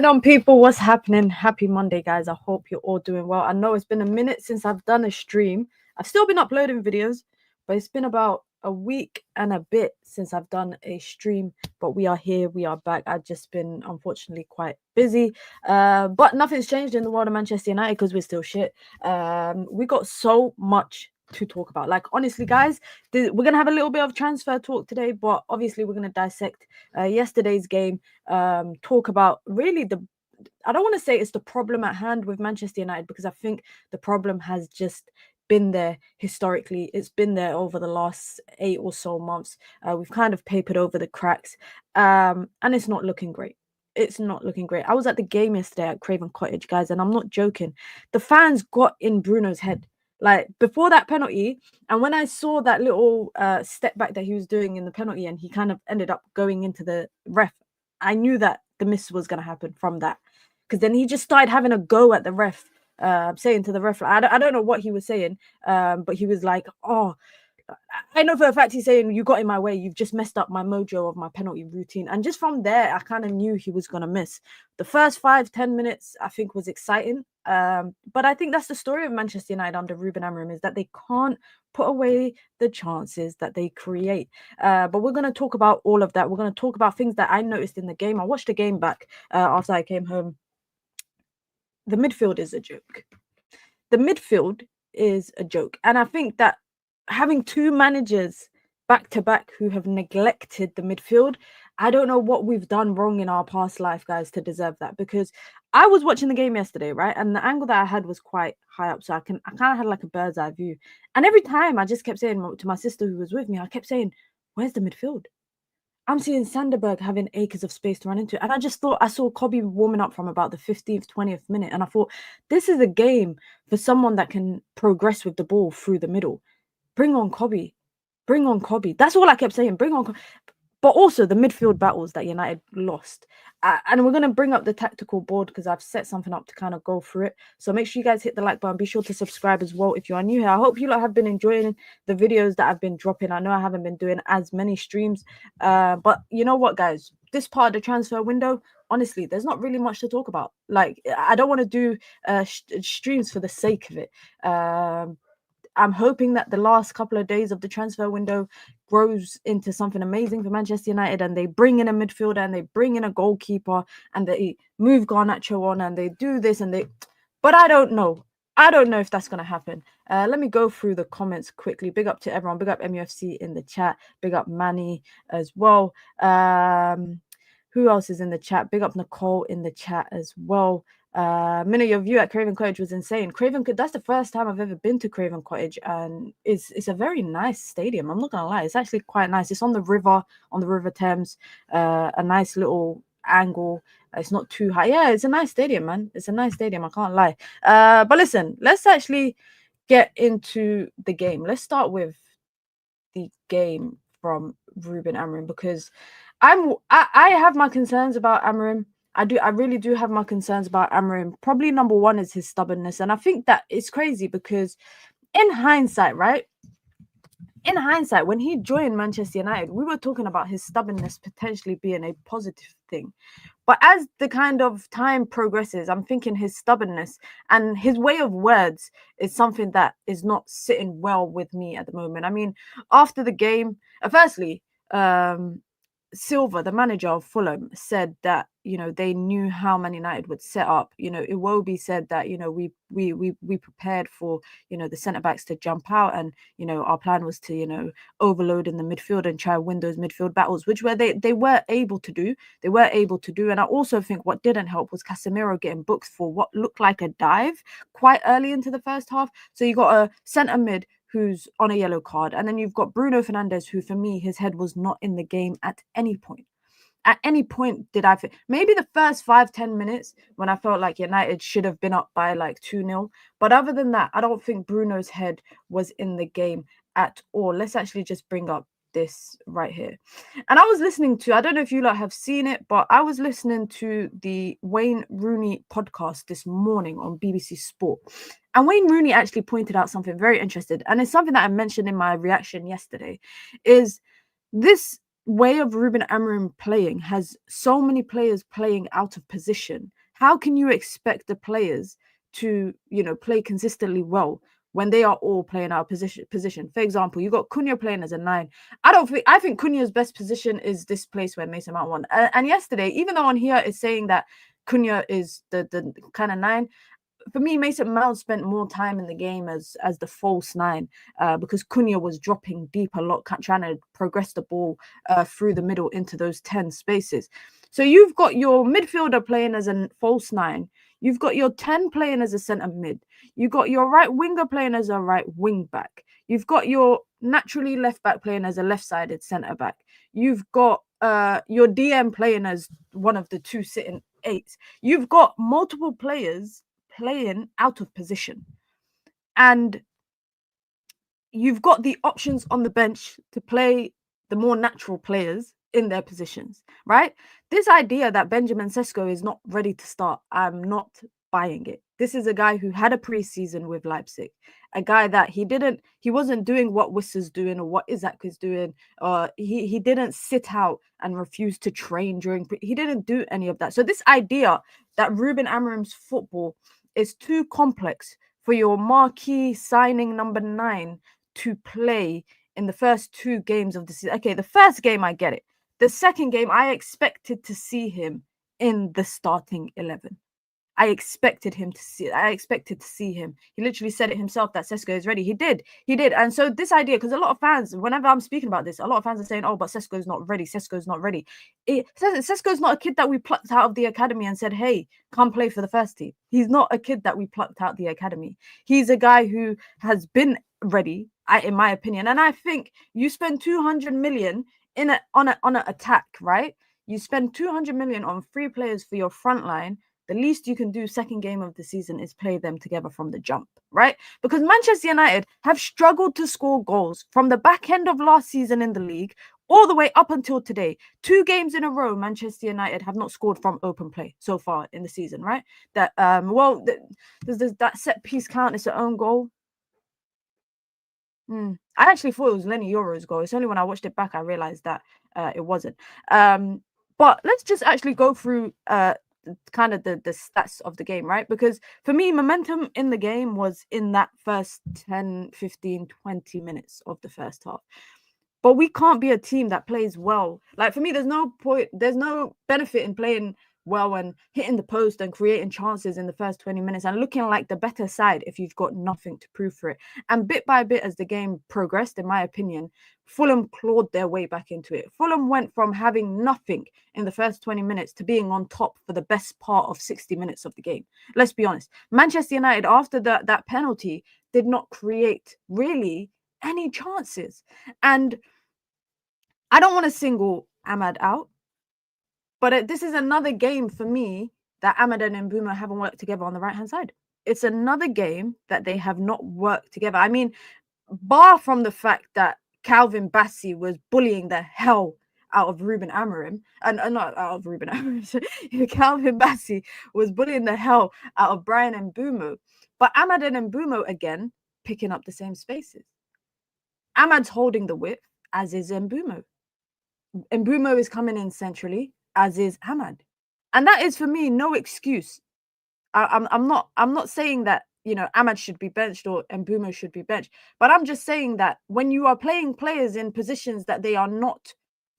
on, people? What's happening? Happy Monday, guys. I hope you're all doing well. I know it's been a minute since I've done a stream. I've still been uploading videos, but it's been about a week and a bit since I've done a stream. But we are here. We are back. I've just been, unfortunately, quite busy. But nothing's changed in the world of Manchester United because we're still shit. We got so much to talk about. Like, honestly, guys, we're going to have a little bit of transfer talk today, but obviously we're going to dissect yesterday's game, talk about really I don't want to say it's the problem at hand with Manchester United, because I think the problem has just been there historically. It's been there over the last 8 or so months. We've kind of papered over the cracks, and it's not looking great. It's not looking great. I was at the game yesterday at Craven Cottage, guys, and I'm not joking. The fans got in Bruno's head. Like, before that penalty, and when I saw that little step back that he was doing in the penalty, and he kind of ended up going into the ref, I knew that the miss was going to happen from that. Because then he just started having a go at the ref, saying to the ref, I don't know what he was saying, but he was like, oh, I know for a fact he's saying, you got in my way, you've just messed up my mojo of my penalty routine. And just from there, I kind of knew he was going to miss. The first 5-10 minutes, I think, was exciting. But I think that's the story of Manchester United under Ruben Amorim, is that they can't put away the chances that they create. But we're going to talk about all of that. We're going to talk about things that I noticed in the game. I watched the game back after I came home. The midfield is a joke. The midfield is a joke. And I think that having two managers back to back who have neglected the midfield, I don't know what we've done wrong in our past life, guys, to deserve that. Because I was watching the game yesterday, right? And the angle that I had was quite high up, so I kind of had like a bird's eye view. And every time I just kept saying to my sister who was with me, I kept saying, where's the midfield? I'm seeing Sanderberg having acres of space to run into. And I just thought, I saw Kobbie warming up from about the 15th, 20th minute. And I thought, this is a game for someone that can progress with the ball through the middle. Bring on Kobbie. Bring on Kobbie. That's all I kept saying. Bring on Kobbie. But also the midfield battles that United lost. And we're going to bring up the tactical board because I've set something up to kind of go through it. So make sure you guys hit the like button. Be sure to subscribe as well if you are new here. I hope you lot have been enjoying the videos that I've been dropping. I know I haven't been doing as many streams. But you know what, guys? This part of the transfer window, honestly, there's not really much to talk about. Like, I don't want to do streams for the sake of it. I'm hoping that the last couple of days of the transfer window grows into something amazing for Manchester United, and they bring in a midfielder and they bring in a goalkeeper and they move Garnacho on and they do this and they... But I don't know. I don't know if that's going to happen. Let me go through the comments quickly. Big up to everyone. Big up MUFC in the chat. Big up Manny as well. Who else is in the chat? Big up Nicole in the chat as well. Minna, your view at Craven Cottage was insane. That's the first time I've ever been to Craven Cottage, and it's a very nice stadium. I'm not gonna lie, it's actually quite nice. It's on the River Thames, a nice little angle. It's not too high. Yeah, it's a nice stadium, man. It's a nice stadium, I can't lie. But listen, let's actually get into the game. Let's start with the game from Ruben Amorim, because I have my concerns about Amorim. I really do have my concerns about Amorim. Probably number one is his stubbornness. And I think that it's crazy because in hindsight, right? In hindsight, when he joined Manchester United, we were talking about his stubbornness potentially being a positive thing. But as the kind of time progresses, I'm thinking his stubbornness and his way of words is something that is not sitting well with me at the moment. I mean, after the game, firstly, Silva, the manager of Fulham, said that, you know, they knew how Man United would set up. You know, Iwobi said that, you know, we prepared for, you know, the centre backs to jump out, and, you know, our plan was to, you know, overload in the midfield and try and win those midfield battles, which they were able to do. They were able to do. And I also think what didn't help was Casemiro getting booked for what looked like a dive quite early into the first half. So you got a centre mid who's on a yellow card. And then you've got Bruno Fernandes, who for me, his head was not in the game at any point. At any point did I feel, maybe the first 5-10 minutes when I felt like United should have been up by like 2-0. But other than that, I don't think Bruno's head was in the game at all. Let's actually just bring up this right here. And I was listening to, I don't know if you lot have seen it, but I was listening to the Wayne Rooney podcast this morning on BBC Sport. And Wayne Rooney actually pointed out something very interesting. And it's something that I mentioned in my reaction yesterday, is this way of Ruben Amorim playing has so many players playing out of position how can you expect the players to, play consistently well when they are all playing out of position? For example, you got Cunha playing as a 9. I think Cunha's best position is this place where Mason Mount won. And yesterday, even though on here it's saying that Cunha is the kind of 9, for me, Mason Mount spent more time in the game as the false 9, because Cunha was dropping deep a lot, trying to progress the ball through the middle into those 10 spaces. So you've got your midfielder playing as a false 9. You've got your 10 playing as a centre mid. You've got your right winger playing as a right wing back. You've got your naturally left back playing as a left-sided centre back. You've got your DM playing as one of the 2 sitting 8s. You've got multiple players playing out of position, and you've got the options on the bench to play the more natural players in their positions, right? This idea that Benjamin Sesko is not ready to start, I'm not buying it. This is a guy who had a preseason with Leipzig, a guy that he wasn't doing what Wissa's doing or what Isaac is doing. He didn't sit out and refuse to train he didn't do any of that. So this idea that Ruben Amorim's football is too complex for your marquee signing number 9 to play in the first 2 games of the season. Okay, the first game, I get it. The second game, I expected to see him in the starting 11. I expected to see him. He literally said it himself that Sesko is ready. He did. And so this idea, because a lot of fans, whenever I'm speaking about this, a lot of fans are saying, oh, but Sesko's not ready. Sesko's not ready. Sesko's not a kid that we plucked out of the academy and said, hey, come play for the first team. He's not a kid that we plucked out the academy. He's a guy who has been ready, in my opinion. And I think you spend 200 million on an attack, right? You spend 200 million on 3 players for your front line. The least you can do second game of the season is play them together from the jump, right? Because Manchester United have struggled to score goals from the back end of last season in the league all the way up until today. 2 games in a row, Manchester United have not scored from open play so far in the season, right? That does that set piece count as an own goal? I actually thought it was Lenny Yoro's goal. It's only when I watched it back I realized that it wasn't. But let's just actually go through kind of the stats of the game, right? Because for me, momentum in the game was in that first 10, 15, 20 minutes of the first half. But we can't be a team that plays well. Like, for me, there's no benefit in playing well and hitting the post and creating chances in the first 20 minutes and looking like the better side if you've got nothing to prove for it. And bit by bit, as the game progressed, in my opinion, Fulham clawed their way back into it. Fulham went from having nothing in the first 20 minutes to being on top for the best part of 60 minutes of the game. Let's be honest. Manchester United, after that penalty, did not create really any chances. And I don't want to single Ahmad out, but this is another game for me that Ahmad and Mbeumo haven't worked together on the right-hand side. It's another game that they have not worked together. I mean, bar from the fact that Calvin Bassey was bullying the hell out of Ruben Amorim, and not out of Ruben Amorim, Calvin Bassey was bullying the hell out of Bryan Mbeumo. But Ahmad and Mbeumo, again, picking up the same spaces. Ahmad's holding the width, as is Mbeumo. Mbeumo is coming in centrally, as is Ahmad. And that is, for me, no excuse. I'm not saying that, Ahmad should be benched or Mbeumo should be benched. But I'm just saying that when you are playing players in positions that they are not,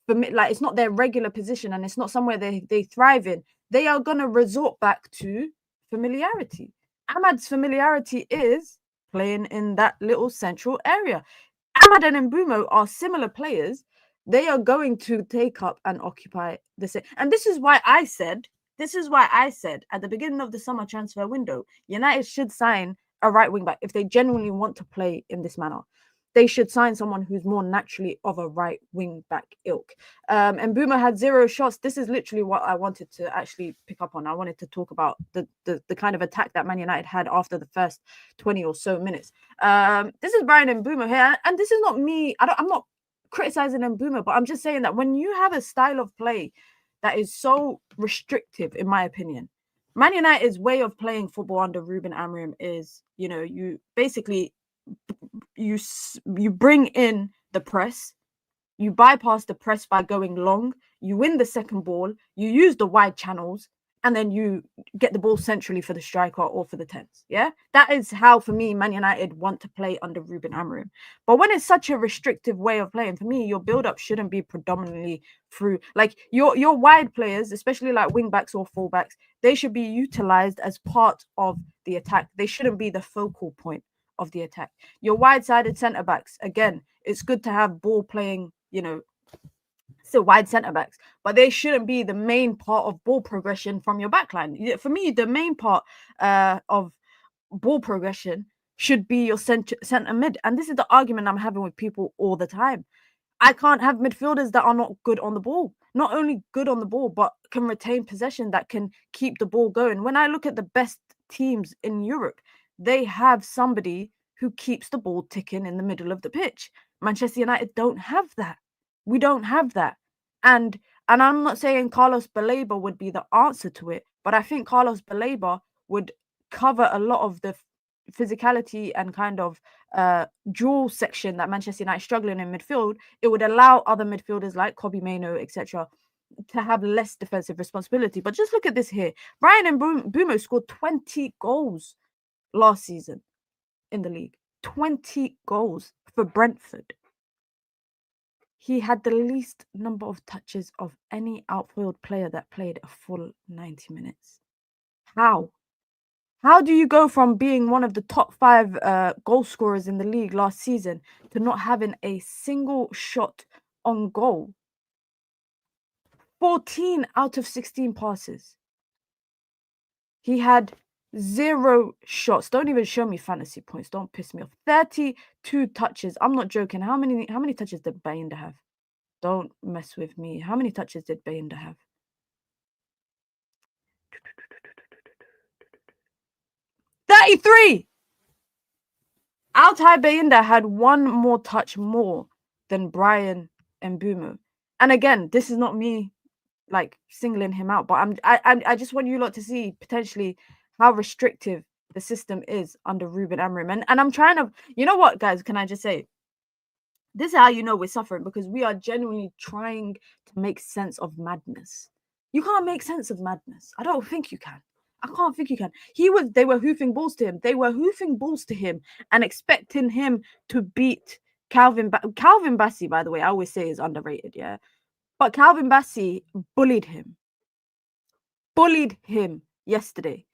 like, it's not their regular position and it's not somewhere they thrive in, they are going to resort back to familiarity. Ahmad's familiarity is playing in that little central area. Ahmad and Mbeumo are similar players. They are going to take up and occupy the same. And this is why I said at the beginning of the summer transfer window, United should sign a right wing back if they genuinely want to play in this manner. They should sign someone who's more naturally of a right wing back ilk. And Mbeumo had 0 shots. This is literally what I wanted to actually pick up on. I wanted to talk about the kind of attack that Man United had after the first 20 or so minutes. This is Bryan Mbeumo here, and this is not me. I'm not criticizing Mbeumo, but I'm just saying that when you have a style of play that is so restrictive, in my opinion, Man United's way of playing football under Ruben Amorim is, you basically you bring in the press, you bypass the press by going long, you win the second ball, you use the wide channels, and then you get the ball centrally for the striker or for the 10s. Yeah, that is how, for me, Man United want to play under Ruben Amorim. But when it's such a restrictive way of playing, for me, your build-up shouldn't be predominantly through, like, your wide players, especially like wing backs or fullbacks. They should be utilized as part of the attack. They shouldn't be the focal point of the attack. Your wide-sided centre backs, again, it's good to have ball playing, still wide centre backs, but they shouldn't be the main part of ball progression from your backline. For me, the main part of ball progression should be your centre mid. And this is the argument I'm having with people all the time. I can't have midfielders that are not good on the ball. Not only good on the ball, but can retain possession, that can keep the ball going. When I look at the best teams in Europe, they have somebody who keeps the ball ticking in the middle of the pitch. Manchester United don't have that. We don't have that. And I'm not saying Carlos Baleba would be the answer to it, but I think Carlos Baleba would cover a lot of the physicality and kind of dual section that Manchester United struggling in midfield. It would allow other midfielders like Kobbie Mainoo, etc., to have less defensive responsibility. But just look at this here. Bryan Mbeumo scored 20 goals last season in the league. 20 goals for Brentford. He had the least number of touches of any outfield player that played a full 90 minutes. How? How do you go from being one of the top 5 goal scorers in the league last season to not having a single shot on goal? 14 out of 16 passes. He had 0 shots. Don't even show me fantasy points. Don't piss me off. 32 touches. I'm not joking. How many touches did Bayinda have? Don't mess with me. How many touches did Bayinda have? 33! Altay Bayinda had 1 more touch more than Bryan Mbeumo. And again, this is not me like singling him out, but I just want you lot to see potentially how restrictive the system is under Ruben Amorim. And I'm trying to, you know what, guys, can I just say, this is how you know we're suffering, because we are genuinely trying to make sense of madness. You can't make sense of madness. I don't think you can. I can't think you can. They were hoofing balls to him. They were hoofing balls to him and expecting him to beat Calvin Bassey, by the way, I always say is underrated, yeah. But Calvin Bassey bullied him yesterday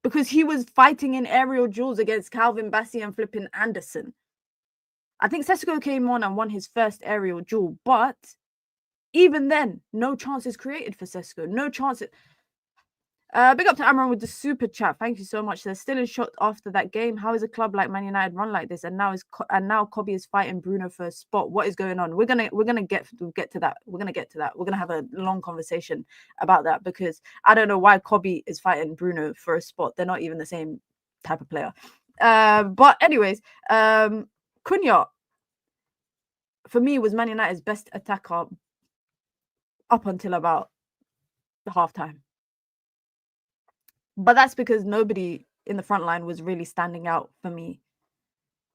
because he was fighting in aerial duels against Calvin Bassey and flipping Anderson. I think Sesko came on and won his first aerial duel, but even then, no chances created for Sesko. No chances. Big up to Amron with the super chat. Thank you so much. They're still in shot after that game. How is a club like Man United run like this? And now Kobbie is fighting Bruno for a spot. What is going on? We're gonna get to that. We're gonna get to that. We're gonna have a long conversation about that, because I don't know why Kobbie is fighting Bruno for a spot. They're not even the same type of player. But anyways, Cunha for me was Man United's best attacker up until about the halftime. But that's because nobody in the front line was really standing out for me.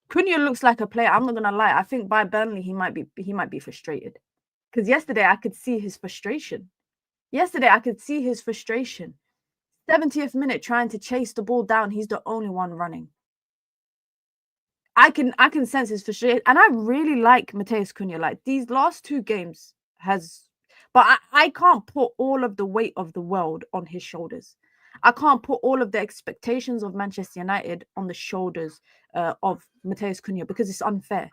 Cunha looks like a player. I'm not gonna lie. I think by Burnley he might be frustrated, because yesterday I could see his frustration. 70th minute, trying to chase the ball down. He's the only one running. I can sense his frustration, and I really like Matheus Cunha. Like, these last 2 games but I can't put all of the weight of the world on his shoulders. I can't put all of the expectations of Manchester United on the shoulders of Matheus Cunha, because it's unfair.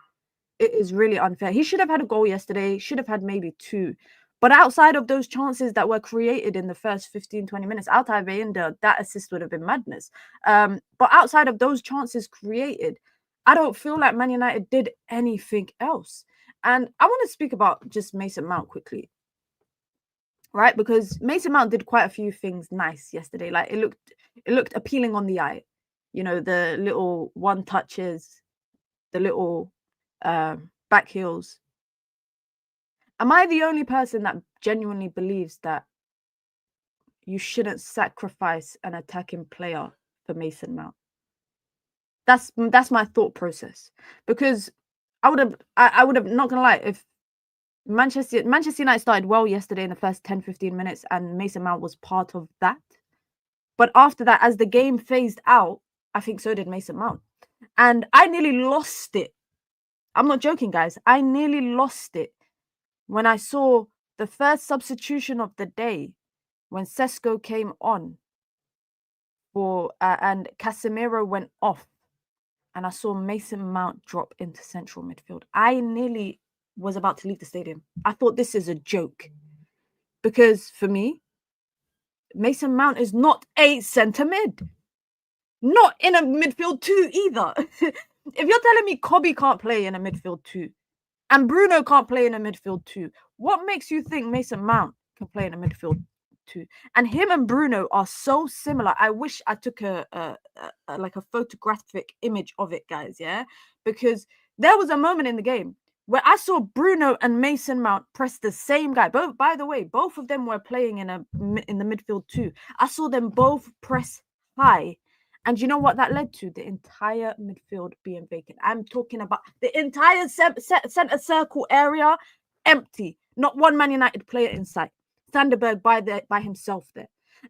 It is really unfair. He should have had a goal yesterday, should have had maybe 2. But outside of those chances that were created in the first 15, 20 minutes, Altay Bayinda, that assist would have been madness. But outside of those chances created, I don't feel like Man United did anything else. And I want to speak about just Mason Mount quickly. Right, because Mason Mount did quite a few things nice yesterday. Like, it looked appealing on the eye. You know, the little one touches, the little back heels. Am I the only person that genuinely believes that you shouldn't sacrifice an attacking player for Mason Mount? That's my thought process, because I would have not gonna lie, if Manchester United started well yesterday in the first 10-15 minutes, and Mason Mount was part of that. But after that, as the game phased out, I think so did Mason Mount. And I nearly lost it. I'm not joking, guys. I nearly lost it when I saw the first substitution of the day, when Sesko came on and Casemiro went off, and I saw Mason Mount drop into central midfield. I nearly was about to leave the stadium. I thought, this is a joke. Because for me, Mason Mount is not a centre mid. Not in a midfield two either. If you're telling me Kobbie can't play in a midfield two and Bruno can't play in a midfield two, what makes you think Mason Mount can play in a midfield two? And him and Bruno are so similar. I wish I took a photographic image of it, guys. Yeah, because there was a moment in the game where I saw Bruno and Mason Mount press the same guy. Both, by the way, both of them were playing in the midfield too. I saw them both press high. And you know what that led to? The entire midfield being vacant. I'm talking about the entire centre circle area empty. Not one Man United player in sight. Sanderberg by himself there.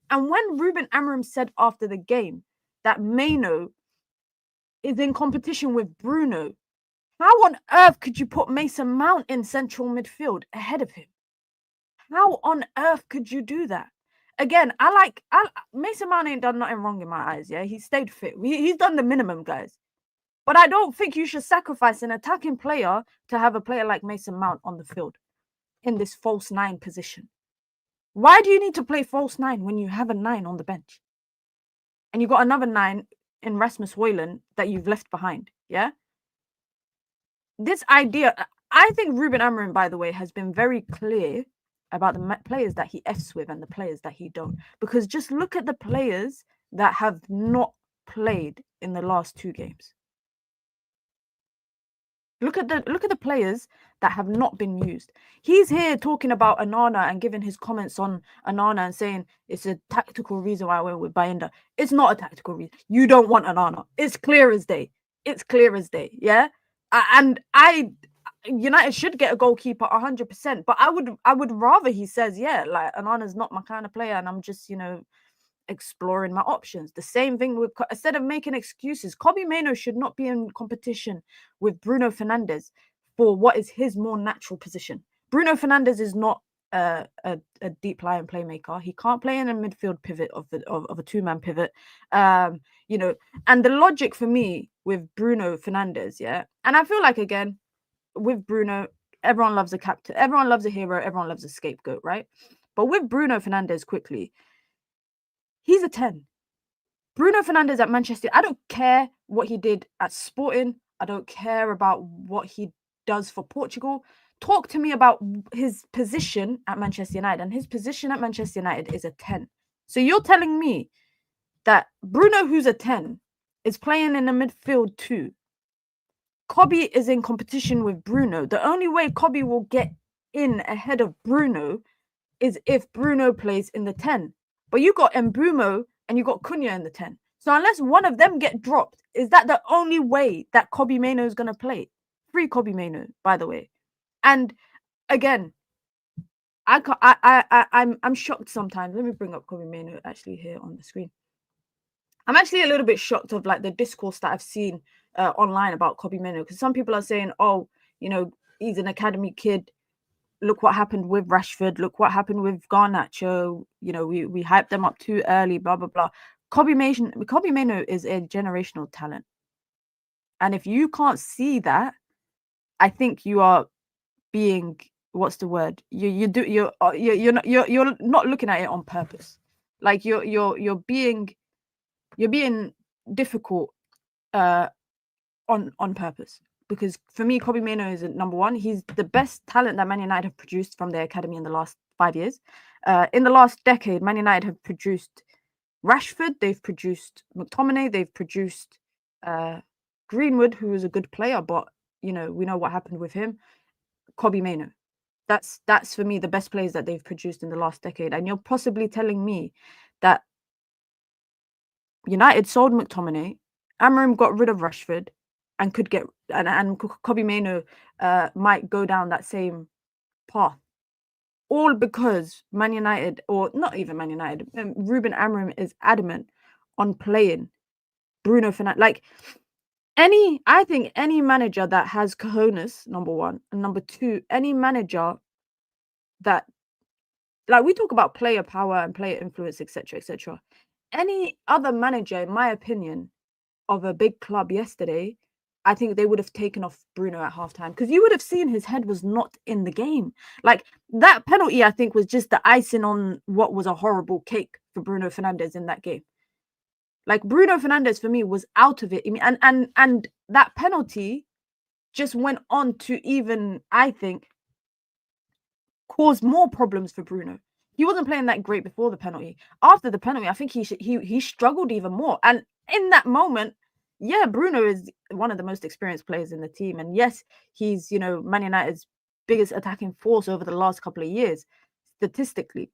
And when Ruben Amorim said after the game that Mainoo is in competition with Bruno, how on earth could you put Mason Mount in central midfield ahead of him? How on earth could you do that? Again, Mason Mount ain't done nothing wrong in my eyes. Yeah, he stayed fit. He's done the minimum, guys. But I don't think you should sacrifice an attacking player to have a player like Mason Mount on the field in this false nine position. Why do you need to play false nine when you have a 9 on the bench? And you got another 9 in Rasmus Højlund that you've left behind, yeah? This idea, I think Ruben Amorim, by the way, has been very clear about the players that he Fs with and the players that he don't. Because just look at the players that have not played in the last 2 games. Look at the players that have not been used. He's here talking about Onana and giving his comments on Onana and saying it's a tactical reason why I went with Bayinda. It's not a tactical reason. You don't want Onana. It's clear as day. It's clear as day. Yeah. United should get a goalkeeper 100%. But I would rather he says, yeah, like Onana's not my kind of player, and I'm just, exploring my options. The same thing with, instead of making excuses, Kobbie Mainoo should not be in competition with Bruno Fernandes for what is his more natural position. Bruno Fernandes is not a deep lying playmaker. He can't play in a midfield pivot of a 2-man pivot. And the logic for me with Bruno Fernandes, yeah, and I feel like, again, with Bruno, everyone loves a captain, everyone loves a hero, everyone loves a scapegoat, right? But with Bruno Fernandes, quickly, he's a 10. Bruno Fernandes at Manchester, I don't care what he did at Sporting. I don't care about what he does for Portugal. Talk to me about his position at Manchester United. And his position at Manchester United is a 10. So you're telling me that Bruno, who's a 10, is playing in the midfield too. Kobbie is in competition with Bruno. The only way Kobbie will get in ahead of Bruno is if Bruno plays in the 10. But you got Mbeumo and you got Cunha in the 10. So unless one of them get dropped, is that the only way that Kobbie Mainoo is going to play? Free Kobbie Mainoo, by the way. And again, I'm shocked sometimes. Let me bring up Kobbie Mainoo actually here on the screen. I'm actually a little bit shocked of like the discourse that I've seen online about Kobbie Mainoo, because some people are saying, oh, he's an academy kid. Look what happened with Rashford. Look what happened with Garnacho. We hyped them up too early, blah, blah, blah. Kobbie Mainoo is a generational talent. And if you can't see that, I think you are being, what's the word? You're not looking at it on purpose. Like you're being difficult on purpose. Because for me, Kobbie Mainoo is number one. He's the best talent that Man United have produced from their academy in the last 5 years. In the last decade, Man United have produced Rashford, they've produced McTominay, they've produced Greenwood, who is a good player, but we know what happened with him. Kobbie Mainoo. That's for me the best players that they've produced in the last decade. And you're possibly telling me that United sold McTominay, Amorim got rid of Rashford, and could get and Kobbie Mainoo might go down that same path. All because Man United, or not even Man United, Ruben Amorim is adamant on playing Bruno Fernandes. Like, I think any manager that has cojones, number one, and number two, any manager that, like, we talk about player power and player influence, etc., etc. Any other manager, in my opinion, of a big club yesterday, I think they would have taken off Bruno at halftime, because you would have seen his head was not in the game. Like, that penalty, I think, was just the icing on what was a horrible cake for Bruno Fernandes in that game. Like, Bruno Fernandes for me was out of it. I mean, and that penalty just went on to even, I think, cause more problems for Bruno. He wasn't playing that great before the penalty. After the penalty, I think he struggled even more. And in that moment, yeah, Bruno is one of the most experienced players in the team. And yes, he's, Man United's biggest attacking force over the last couple of years, statistically.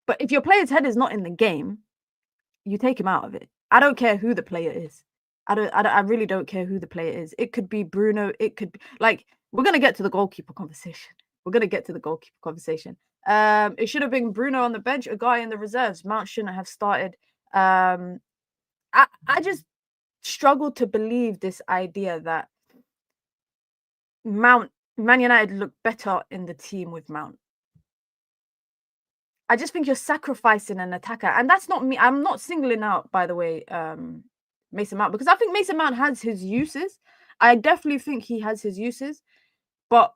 But if your player's head is not in the game, you take him out of it. I don't care who the player is. I really don't care who the player is. It could be Bruno. It could be, like, we're going to get to the goalkeeper conversation. It should have been Bruno on the bench, a guy in the reserves. Mount shouldn't have started. I just struggle to believe this idea that Man United look better in the team with Mount. I just think you're sacrificing an attacker. And that's not me. I'm not singling out, by the way, Mason Mount, because I think Mason Mount has his uses. I definitely think he has his uses. But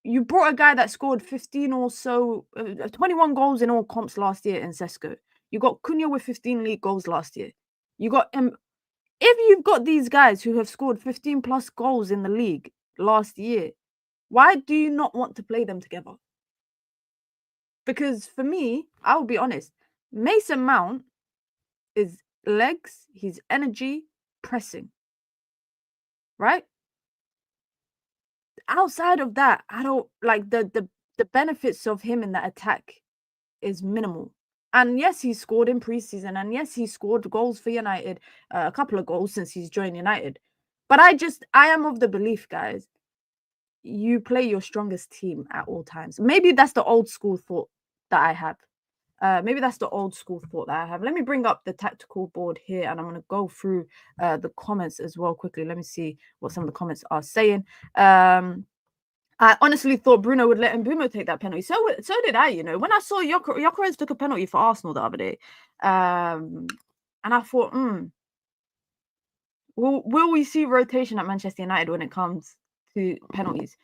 you brought a guy that scored 15 or so, 21 goals in all comps last year in Sesko. You got Cunha with 15 league goals last year. You got if you've got these guys who have scored 15 plus goals in the league last year, why do you not want to play them together? Because for me, I'll be honest, Mason Mount is legs, he's energy, pressing. Right? Outside of that, I don't like the benefits of him in that attack is minimal. And yes, he scored in preseason, and yes, he scored goals for United, a couple of goals since he's joined United. But I am of the belief, guys, you play your strongest team at all times. Maybe that's the old school thought that I have. Let me bring up the tactical board here, and I'm going to go through the comments as well quickly. Let me see what some of the comments are saying. I honestly thought Bruno would let Mbeumo take that penalty. So did I, When I saw Gyökeres took a penalty for Arsenal the other day, and I thought, will we see rotation at Manchester United when it comes to penalties?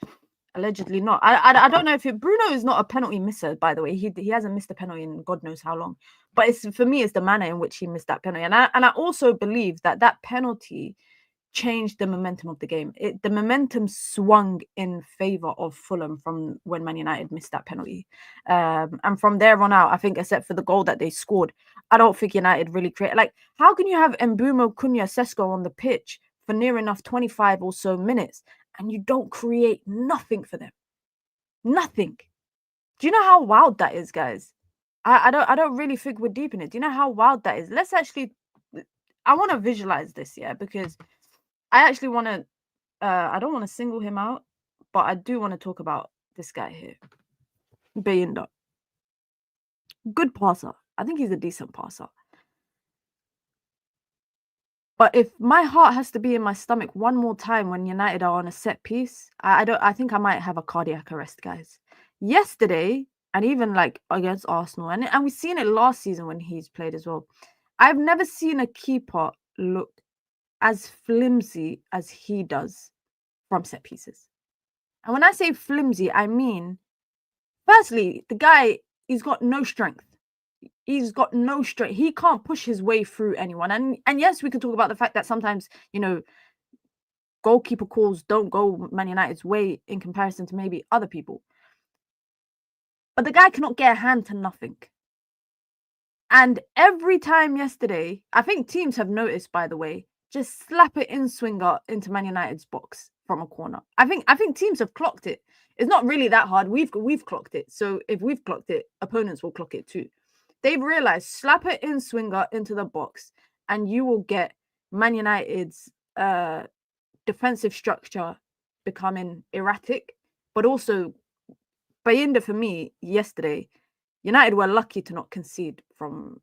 Allegedly not. I don't know if Bruno is not a penalty misser, by the way. He hasn't missed a penalty in God knows how long. But for me, it's the manner in which he missed that penalty. And I also believe that penalty changed the momentum of the game. The momentum swung in favor of Fulham from when Man United missed that penalty. And from there on out, I think, except for the goal that they scored, I don't think United really created. Like, how can you have Mbeumo, Cunha, Sesko on the pitch for near enough 25 or so minutes and you don't create nothing for them? Nothing. Do you know how wild that is, guys? I don't really think we're deep in it. Do you know how wild that is? I want to visualize this, because I actually want to, I don't want to single him out, but I do want to talk about this guy here. Bayinda. Good passer. I think he's a decent passer. But if my heart has to be in my stomach one more time when United are on a set piece, I think I might have a cardiac arrest, guys. Yesterday, and even like against Arsenal, and we've seen it last season when he's played as well. I've never seen a keeper look as flimsy as he does from set pieces. And when I say flimsy, I mean, firstly, the guy, he's got no strength. He's got no strength. He can't push his way through anyone. And yes, we can talk about the fact that sometimes, goalkeeper calls don't go Man United's way in comparison to maybe other people. But the guy cannot get a hand to nothing. And every time yesterday, I think teams have noticed, by the way, just slap it in swinger into Man United's box from a corner. I think teams have clocked it. It's not really that hard. We've clocked it. So if we've clocked it, opponents will clock it too. They've realized slap it in swinger into the box, and you will get Man United's defensive structure becoming erratic, but also Bayinda, for me, yesterday, United were lucky to not concede from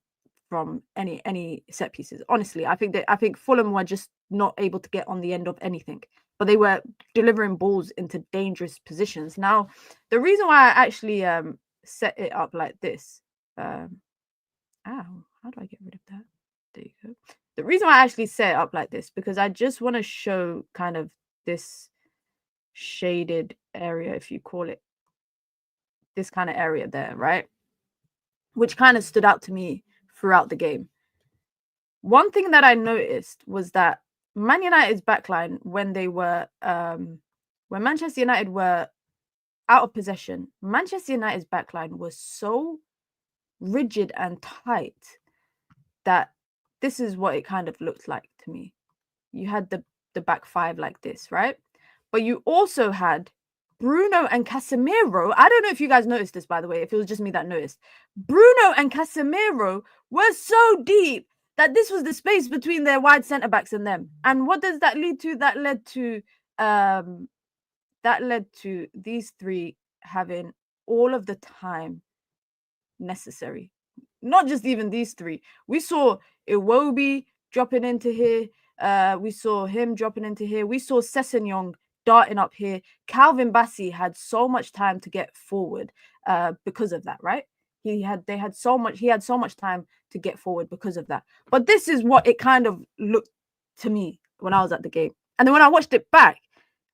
any set pieces. Honestly, I think Fulham were just not able to get on the end of anything, but they were delivering balls into dangerous positions. Now, the reason why I actually set it up like this, how do I get rid of that? There you go. The reason why I actually set it up like this, because I just want to show kind of this shaded area, if you call it, this kind of area there, right? Which kind of stood out to me throughout the game. One thing that I noticed was that Man United's backline, when Manchester United were out of possession, Manchester United's backline was so rigid and tight that this is what it kind of looked like to me. You had the back five like this, right? But you also had Bruno and Casemiro. I don't know if you guys noticed this, by the way, if it was just me that noticed. Bruno and Casemiro were so deep that this was the space between their wide centre-backs and them. And what does that lead to? That led to these three having all of the time necessary. Not just even these three. We saw Iwobi dropping into here. We saw him dropping into here. We saw Sessegnon darting up here. Calvin Bassey had so much time to get forward because of that, right? He had so much time to get forward because of that. But this is what it kind of looked to me when I was at the game. And then when I watched it back,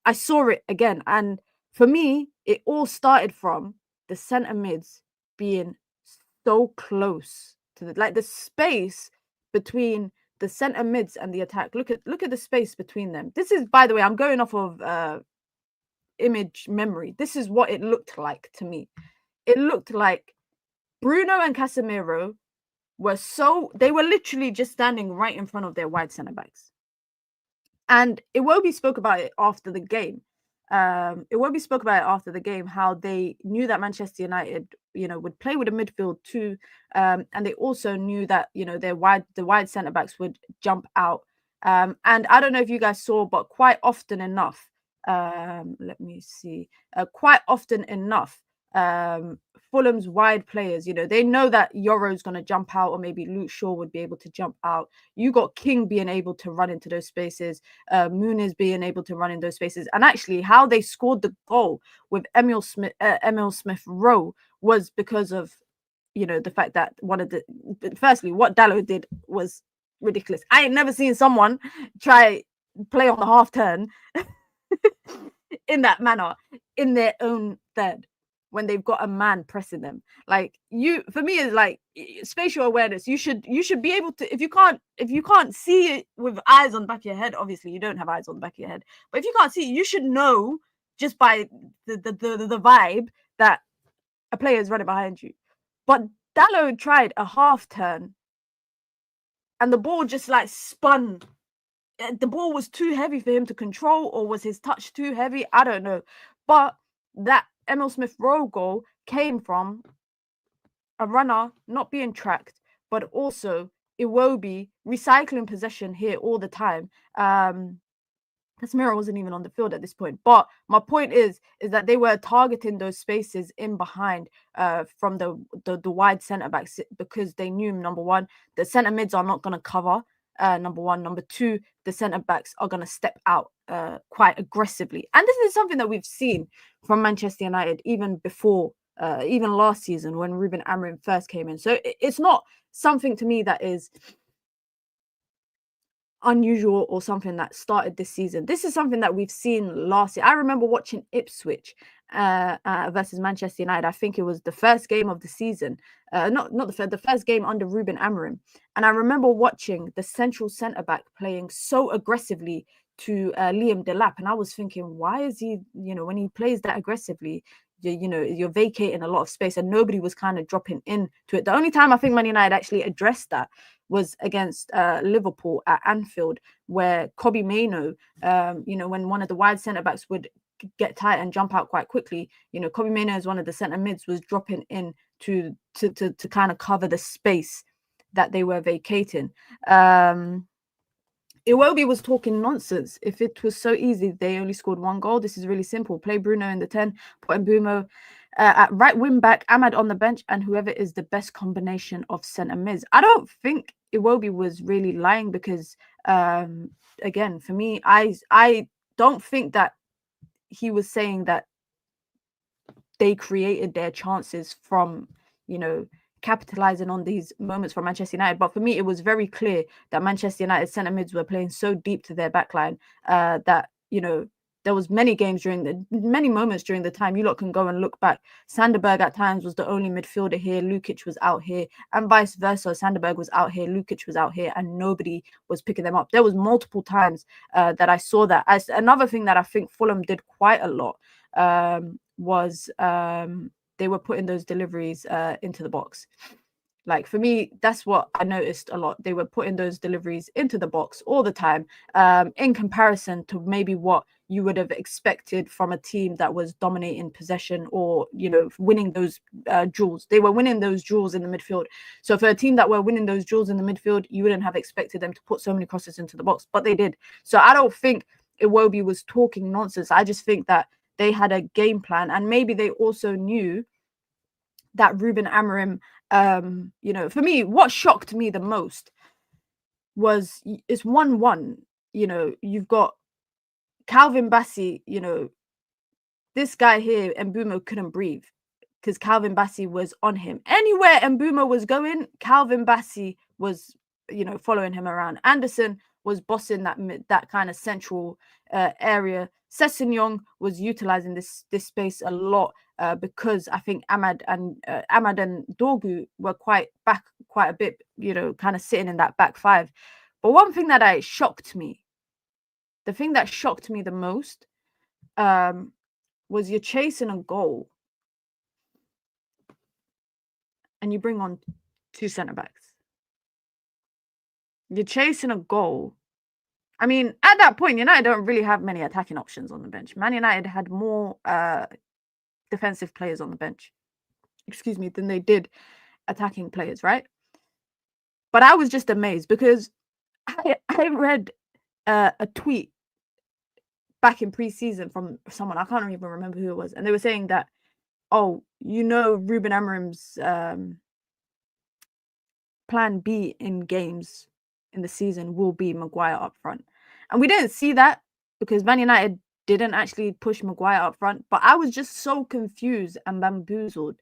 I saw it again. And for me, it all started from the centre mids being so close to the space between the center mids and the attack. Look at the space between them. This is, by the way, I'm going off of image memory. This is what it looked like to me. It looked like Bruno and Casemiro they were literally just standing right in front of their wide center backs. And Iwobi spoke about it after the game. How they knew that Manchester United, would play with a midfield too, and they also knew that the wide centre backs would jump out. And I don't know if you guys saw, but quite often enough, Fulham's wide players, they know that Yoro's going to jump out, or maybe Luke Shaw would be able to jump out. You got King being able to run into those spaces, Muniz being able to run in those spaces. And actually, how they scored the goal with Emil Smith-Rowe was because of, the fact that firstly, what Dalot did was ridiculous. I ain't never seen someone play on the half turn in that manner in their own third, when they've got a man pressing them. For me, it's like spatial awareness. You should be able to, if you can't see it with eyes on the back of your head, obviously you don't have eyes on the back of your head, but if you can't see it, you should know just by the vibe that a player is running behind you. But Dalot tried a half turn and the ball just spun. The ball was too heavy for him to control, or was his touch too heavy? I don't know. But that Emil Smith-Rowe goal came from a runner not being tracked, but also Iwobi recycling possession here all the time. Casemiro wasn't even on the field at this point. But my point is that they were targeting those spaces in behind from the wide centre backs, because they knew, number one, the centre mids are not going to cover. Number one. Number two, the centre backs are going to step out quite aggressively. And this is something that we've seen from Manchester United even before, even last season when Ruben Amorim first came in. So it's not something to me that is unusual or something that started this season. This is something that we've seen last year. I remember watching Ipswich versus Manchester United. I think it was the first game of the season, not the first game under Ruben Amorim. And I remember watching the central centre back playing so aggressively to Liam Delap, and I was thinking, why is he, when he plays that aggressively, you're vacating a lot of space, and nobody was kind of dropping into it. The only time I think Man United actually addressed that was against Liverpool at Anfield, where Kobbie Mainoo, when one of the wide centre backs would get tight and jump out quite quickly, Kobbie Mainoo, as one of the centre mids, was dropping in to kind of cover the space that they were vacating. Iwobi was talking nonsense. If it was so easy, they only scored one goal. This is really simple. Play Bruno in the 10, put Mbeumo At right wing back, Ahmad on the bench, and whoever is the best combination of Senne and Miz. I don't think Iwobi was really lying because, again, for me, I don't think that he was saying that they created their chances from, capitalizing on these moments for Manchester United. But for me, it was very clear that Manchester United centre mids were playing so deep to their backline that, there was many moments during the time. You lot can go and look back. Sanderberg at times was the only midfielder here. Lukic was out here, and vice versa. Sanderberg was out here, Lukic was out here, and nobody was picking them up. There was multiple times that I saw that. As another thing that I think Fulham did quite a lot was they were putting those deliveries into the box. Like, for me, that's what I noticed a lot. They were putting those deliveries into the box all the time, in comparison to maybe what you would have expected from a team that was dominating possession or, winning those duels. They were winning those duels in the midfield. So for a team that were winning those duels in the midfield, you wouldn't have expected them to put so many crosses into the box, but they did. So I don't think Iwobi was talking nonsense. I just think that they had a game plan, and maybe they also knew that Ruben Amorim, for me, what shocked me the most was it's 1-1. You've got Calvin Bassey, this guy here, Mbeumo couldn't breathe because Calvin Bassey was on him. Anywhere Mbeumo was going, Calvin Bassey was, following him around. Anderson was bossing that kind of central area. Sessegnon was utilizing this space a lot because I think Ahmad and Dorgu were quite a bit, kind of sitting in that back five. But one thing that shocked me, the thing that shocked me the most, was you're chasing a goal and you bring on two centre backs. You're chasing a goal. I mean, at that point, United don't really have many attacking options on the bench. Man United had more defensive players on the bench, than they did attacking players, right? But I was just amazed because I read a tweet back in pre-season from someone, I can't even remember who it was, and they were saying that, Ruben Amorim's plan B in games in the season will be Maguire up front. And we didn't see that because Man United didn't actually push Maguire up front. But I was just so confused and bamboozled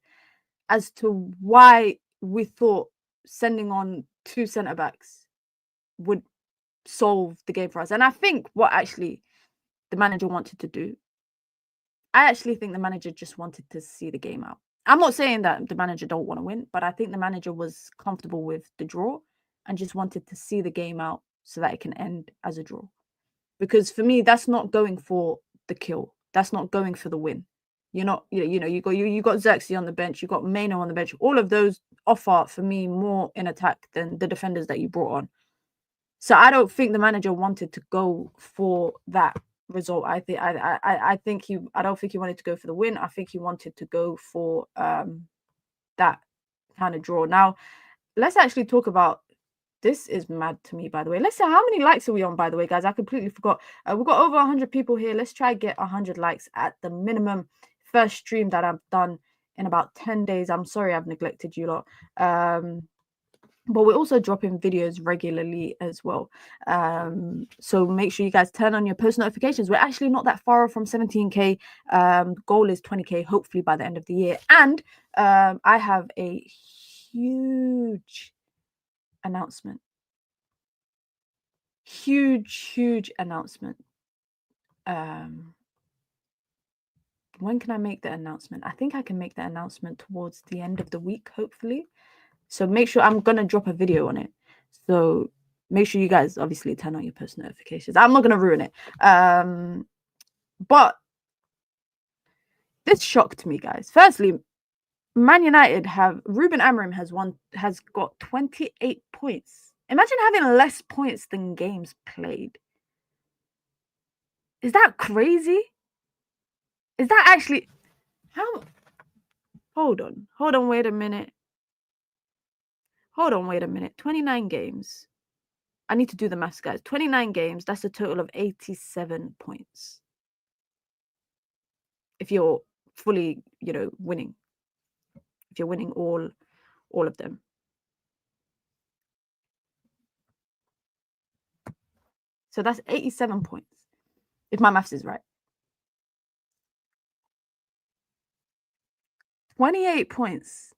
as to why we thought sending on two centre-backs would solve the game for us. And I think what actually the manager wanted to do, I actually think the manager just wanted to see the game out. I'm not saying that the manager don't want to win, but I think the manager was comfortable with the draw and just wanted to see the game out so that it can end as a draw. Because for me, that's not going for the kill. That's not going for the win. You're not, you got Xerxes on the bench, you got Mainoo on the bench. All of those offer for me more in attack than the defenders that you brought on. So I don't think the manager wanted to go for that result. I don't think he wanted to go for the win. I think he wanted to go for that kind of draw. Now, let's actually talk about, this is mad to me, by the way. Let's see, how many likes are we on, by the way, guys? I completely forgot. We've got over 100 people here. Let's try and get 100 likes at the minimum. First stream that I've done in about 10 days. I'm sorry I've neglected you lot. But we're also dropping videos regularly as well. So make sure you guys turn on your post notifications. We're actually not that far from 17K. Goal is 20K, hopefully by the end of the year. And I have a huge announcement. Huge announcement. When can I make the announcement? I think I can make the announcement towards the end of the week, hopefully. So make sure, I'm going to drop a video on it. So make sure you guys obviously turn on your post notifications. I'm not going to ruin it. But this shocked me, guys. Firstly, Man United Ruben Amorim has got 28 points. Imagine having less points than games played. Is that crazy? Is that actually how? Hold on, wait a minute. 29 games. I need to do the maths, guys. 29 games, that's a total of 87 points. If you're fully, winning. If you're winning all of them. So that's 87 points, if my maths is right. 28 points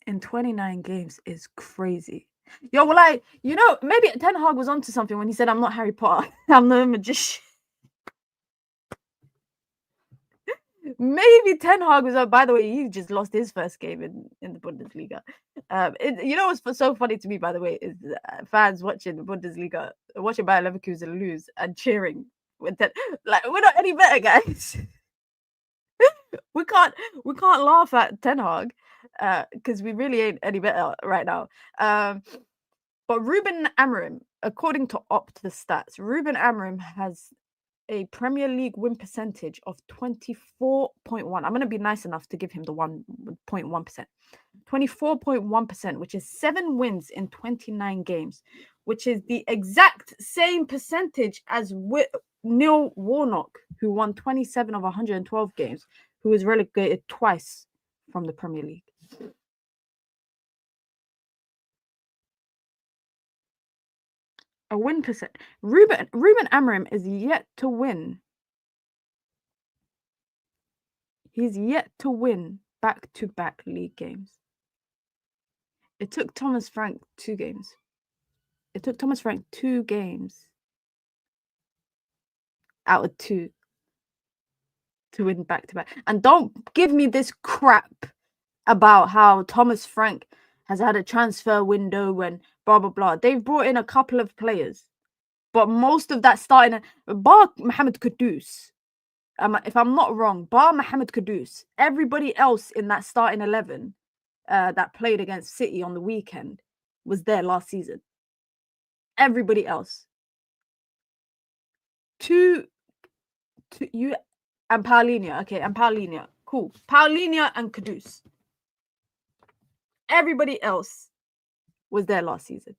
in 29 games is crazy. Yo, well, maybe Ten Hag was onto something when he said, I'm not Harry Potter. I'm no magician. Maybe Ten Hag was up. By the way, he just lost his first game in the Bundesliga. What's so funny to me, by the way, is fans watching the Bundesliga, watching Bayer Leverkusen lose and cheering with that. Like, we're not any better, guys. we can't laugh at Ten Hag because we really ain't any better right now. But Ruben Amorim, according to Opt the stats, Ruben Amorim has a Premier League win percentage of 24.1. I'm going to be nice enough to give him the 1.1%. 24.1%, which is 7 wins in 29 games, which is the exact same percentage as Neil Warnock, who won 27 of 112 games, who was relegated twice from the Premier League. A win percent. Ruben Amorim is yet to win. He's yet to win back-to-back league games. It took Thomas Frank 2 games. It took Thomas Frank 2 games out of 2 to win back-to-back. And don't give me this crap about how Thomas Frank has had a transfer window and blah, blah, blah. They've brought in a couple of players, but most of that starting, bar Mohamed Kudus, if I'm not wrong, bar Mohamed Kudus, everybody else in that starting 11 that played against City on the weekend was there last season. Everybody else. You and Paulinho. Okay, and Paulinho. Cool. Paulinho and Kudus. Everybody else was there last season.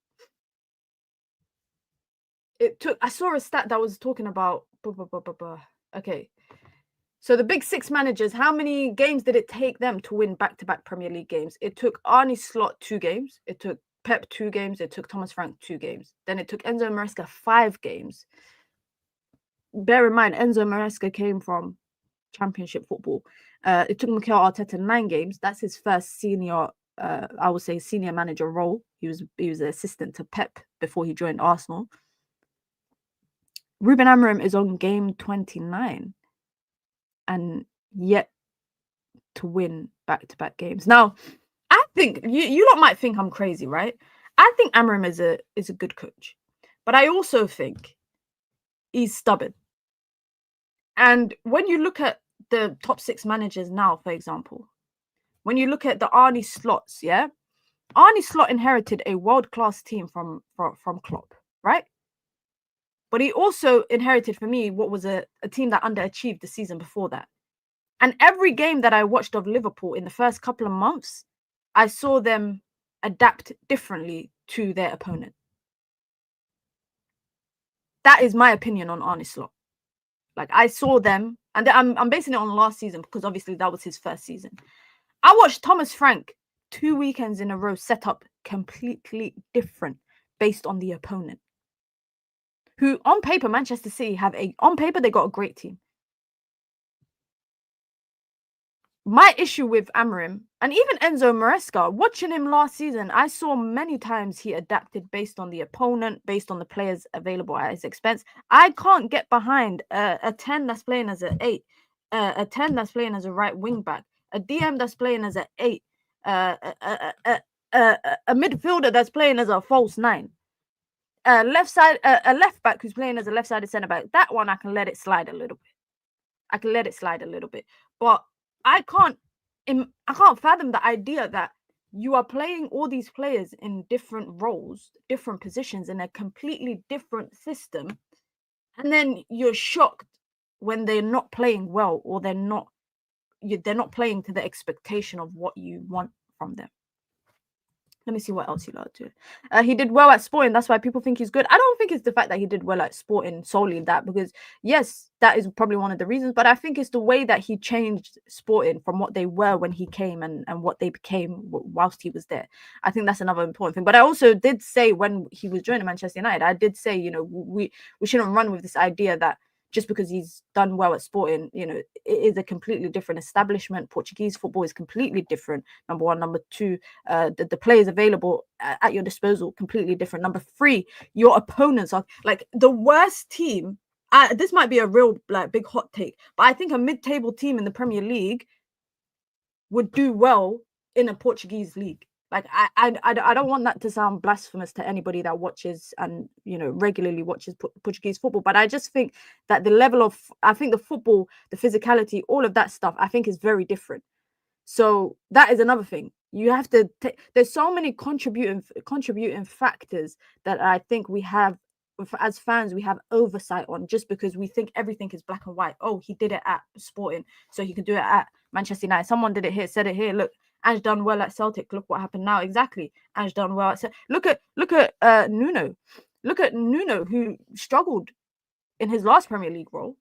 I saw a stat that was talking about okay. So the big 6 managers, how many games did it take them to win back-to-back Premier League games? It took Arne Slot 2 games. It took Pep 2 games. It took Thomas Frank 2 games. Then it took Enzo Maresca 5 games. Bear in mind, Enzo Maresca came from Championship football. It took Mikel Arteta 9 games. That's his first senior, I would say, senior manager role. He was an assistant to Pep before he joined Arsenal. Ruben Amorim is on game 29 and yet to win back-to-back games. Now, I think you lot might think I'm crazy, right? I think Amorim is a good coach, but I also think he's stubborn. And when you look at the top 6 managers now, for example, when you look at the Arne Slots, yeah, Arne Slot inherited a world-class team from Klopp, right? But he also inherited, for me, what was a team that underachieved the season before that. And every game that I watched of Liverpool in the first couple of months, I saw them adapt differently to their opponent. That is my opinion on Arne Slot. Like, I saw them, and I'm basing it on last season because obviously that was his first season. I watched Thomas Frank 2 weekends in a row set up completely different based on the opponent. Who, on paper, Manchester City on paper, they got a great team. My issue with Amorim, and even Enzo Maresca, watching him last season, I saw many times he adapted based on the opponent, based on the players available at his expense. I can't get behind a 10 that's playing as an 8, a 10 that's playing as a right wing back, a DM that's playing as an 8, a midfielder that's playing as a false 9. A left back who's playing as a left-sided centre back. That one I can let it slide a little bit. But I can't fathom the idea that you are playing all these players in different roles, different positions in a completely different system, and then you're shocked when they're not playing well or they're not playing to the expectation of what you want from them. Let me see what else he allowed to. He did well at Sporting. That's why people think he's good. I don't think it's the fact that he did well at Sporting solely that, because yes, that is probably one of the reasons. But I think it's the way that he changed Sporting from what they were when he came and what they became whilst he was there. I think that's another important thing. But I also did say when he was joining Manchester United, I did say, you know, we shouldn't run with this idea that just because he's done well at Sporting, you know, it is a completely different establishment. Portuguese football is completely different. Number one. Number two, the players available at your disposal, completely different. Number three, your opponents are like the worst team. This might be a real like big hot take, but I think a mid-table team in the Premier League would do well in a Portuguese league. Like I don't want that to sound blasphemous to anybody that watches and, you know, regularly watches Portuguese football, but I just think that the level of, I think the football, the physicality, all of that stuff, I think is very different. So that is another thing. You have to there's so many contributing factors that I think we have as fans, we have oversight on, just because we think everything is black and white. Oh, he did it at Sporting, so he can do it at Manchester United. Someone did it here, said it here. Look, Ange done well at Celtic. Look what happened now. Exactly. Ange done well at Look at Nuno. Look at Nuno, who struggled in his last Premier League role,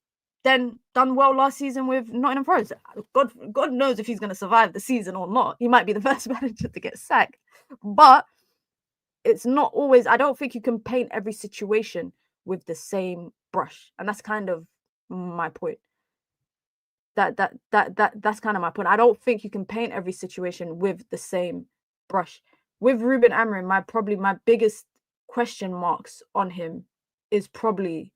then done well last season with Nottingham Forest. God knows if he's going to survive the season or not. He might be the first manager to get sacked. But it's not always, I don't think you can paint every situation with the same brush. And that's kind of my point. That's kind of my point. I don't think you can paint every situation with the same brush. With Ruben Amorim, my biggest question marks on him is probably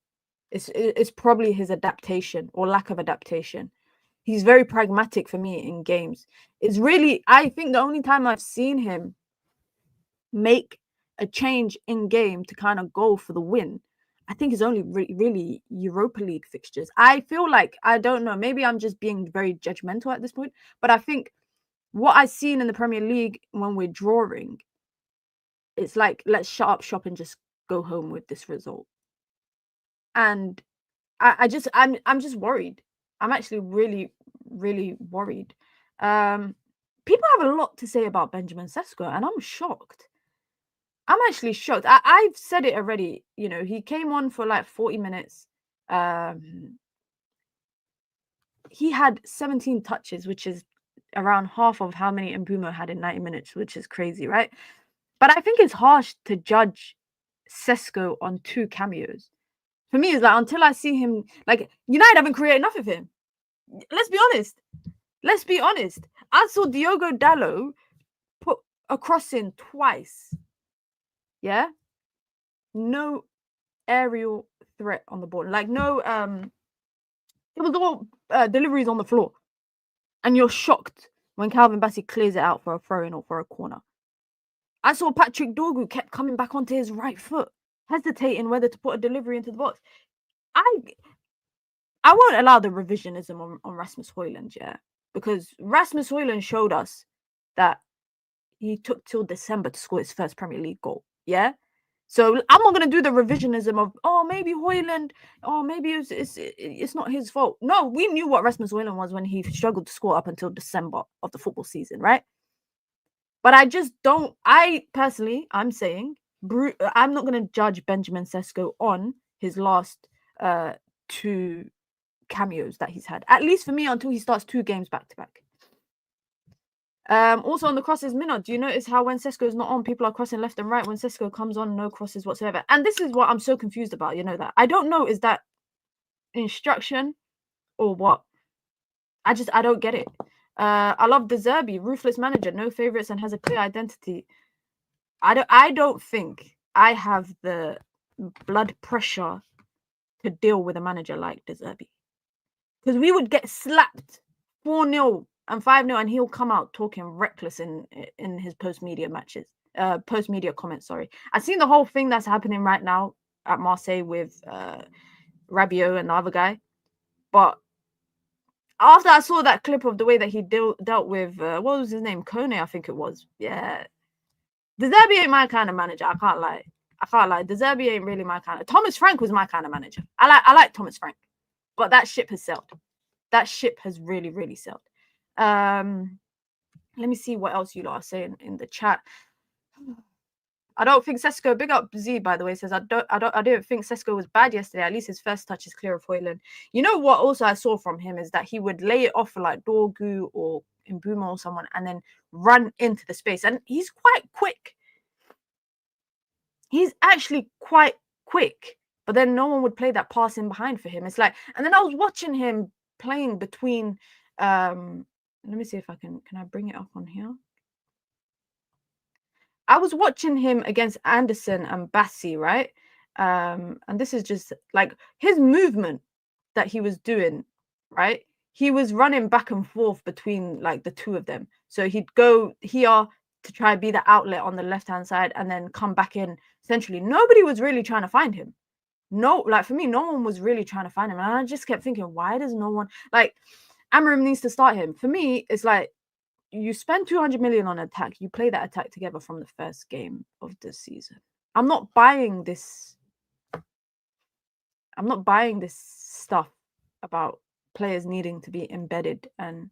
his adaptation or lack of adaptation. He's very pragmatic for me in games. It's really, I think the only time I've seen him make a change in game to kind of go for the win, I think is only really Europa League fixtures. I feel like, I don't know, maybe I'm just being very judgmental at this point, but I think what I've seen in the Premier League when we're drawing, it's like, let's shut up shop and just go home with this result. And I'm just worried. I'm actually really worried. People have a lot to say about Benjamin Sesko, and I'm shocked. I'm actually shocked. I've said it already. You know, he came on for like 40 minutes. He had 17 touches, which is around half of how many Mbumo had in 90 minutes, which is crazy, right? But I think it's harsh to judge Sesko on 2 cameos. For me, it's like, until I see him, like, United haven't created enough of him. Let's be honest. I saw Diogo Dalot put a cross in twice. Yeah? No aerial threat on the ball. Like, no, it was all deliveries on the floor. And you're shocked when Calvin Bassey clears it out for a throw-in or for a corner. I saw Patrick Dorgu kept coming back onto his right foot, hesitating whether to put a delivery into the box. I won't allow the revisionism on Rasmus Højlund, yeah, because Rasmus Højlund showed us that he took till December to score his first Premier League goal, yeah. So I'm not going to do the revisionism of, oh, maybe Højlund, oh, maybe it's not his fault. No, we knew what Rasmus Højlund was when he struggled to score up until December of the football season, right? But I just don't, I'm saying, I'm not going to judge Benjamin Sesko on his last 2 cameos that he's had, at least for me, until he starts 2 games back to back. Also on the crosses, Minna, do you notice how when Sesko is not on, people are crossing left and right? When Sesko comes on, no crosses whatsoever. And this is what I'm so confused about, you know, that I don't know, is that instruction or what? I don't get it. I love De Zerbi, ruthless manager, no favorites and has a clear identity. I don't think I have the blood pressure to deal with a manager like De Zerbi, because we would get slapped 4-0 and 5-0 and he'll come out talking reckless in his post-media comments, sorry. I've seen the whole thing that's happening right now at Marseille with Rabiot and the other guy, but after I saw that clip of the way that he dealt with what was his name, Kone, I think it was, yeah, De Zerbi ain't my kind of manager. I can't lie. De Zerbi ain't really my kind of. Thomas Frank was my kind of manager. I like Thomas Frank, but that ship has sailed. That ship has really sailed. Let me see what else you lot are saying in the chat. I don't think Sesko. Big up Z, by the way, says I don't think Sesko was bad yesterday. At least his first touch is clear of Hoyland. You know what? Also, I saw from him is that he would lay it off for like Dorgu or Mbuma or someone, and then run into the space. And he's quite quick. He's actually quite quick. But then no one would play that pass in behind for him. It's like, and then I was watching him playing between. Let me see if I can I bring it up on here? I was watching him against Anderson and Bassi, right? And this is just like his movement that he was doing, right? He was running back and forth between like the two of them. So he'd go here to try and be the outlet on the left-hand side and then come back in centrally. Nobody was really trying to find him. No, like for me, no one was really trying to find him. And I just kept thinking, why does no one like Amorim needs to start him? For me, it's like you spend 200 million on attack, you play that attack together from the first game of the season. I'm not buying this. I'm not buying this stuff about players needing to be embedded and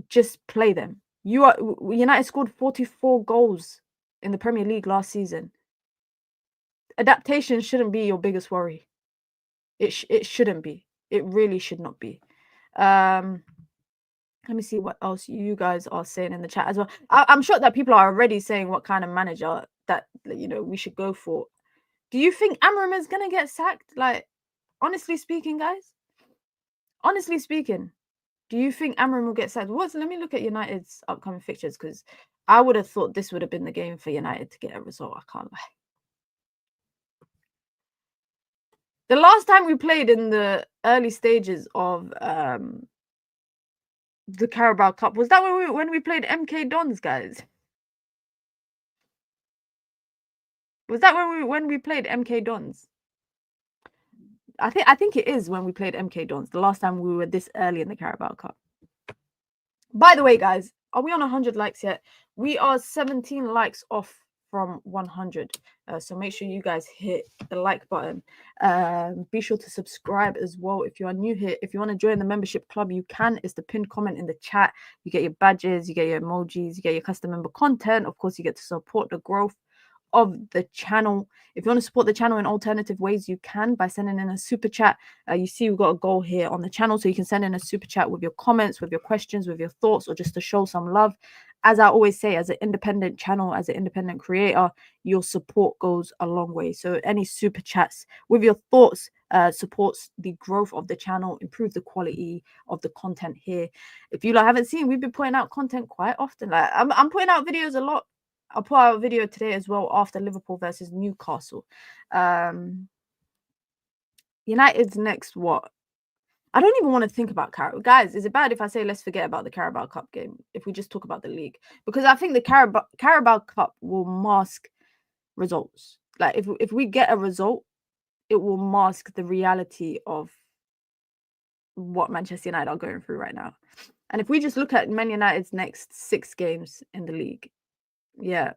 just play them. United scored 44 goals in the Premier League last season. Adaptation shouldn't be your biggest worry. It shouldn't be. It really should not be. Let me see what else you guys are saying in the chat as well. I'm sure that people are already saying what kind of manager that we should go for. Do you think Amorim is gonna get sacked? Like, honestly speaking, guys. Honestly speaking, do you think Amorim will get sacked? Let me look at United's upcoming fixtures because I would have thought this would have been the game for United to get a result. I can't lie. The last time we played in the early stages of the Carabao Cup, was that when we played MK Dons, guys? Was that when we played MK Dons? I think it is when we played MK Dons, the last time we were this early in the Carabao Cup. By the way, guys, are we on 100 likes yet? We are 17 likes off from 100. So make sure you guys hit the like button. Be sure to subscribe as well if you are new here. If you want to join the membership club, you can. It's the pinned comment in the chat. You get your badges, you get your emojis, you get your custom member content. Of course, you get to support the growth of the channel. If you want to support the channel in alternative ways, you can by sending in a super chat. You see we've got a goal here on the channel, so you can send in a super chat with your comments, with your questions, with your thoughts, or just to show some love. As I always say, as an independent channel, as an independent creator, your support goes a long way. So any super chats with your thoughts supports the growth of the channel, improve the quality of the content here. If you haven't seen, we've been putting out content quite often. Like I'm putting out videos a lot. I'll put out a video today as well after Liverpool versus Newcastle. United's next what? I don't even want to think about Carabao. Guys, is it bad if I say let's forget about the Carabao Cup game if we just talk about the league? Because I think the Carabao Cup will mask results. Like if we get a result, it will mask the reality of what Manchester United are going through right now. And if we just look at Man United's next 6 games in the league, yeah.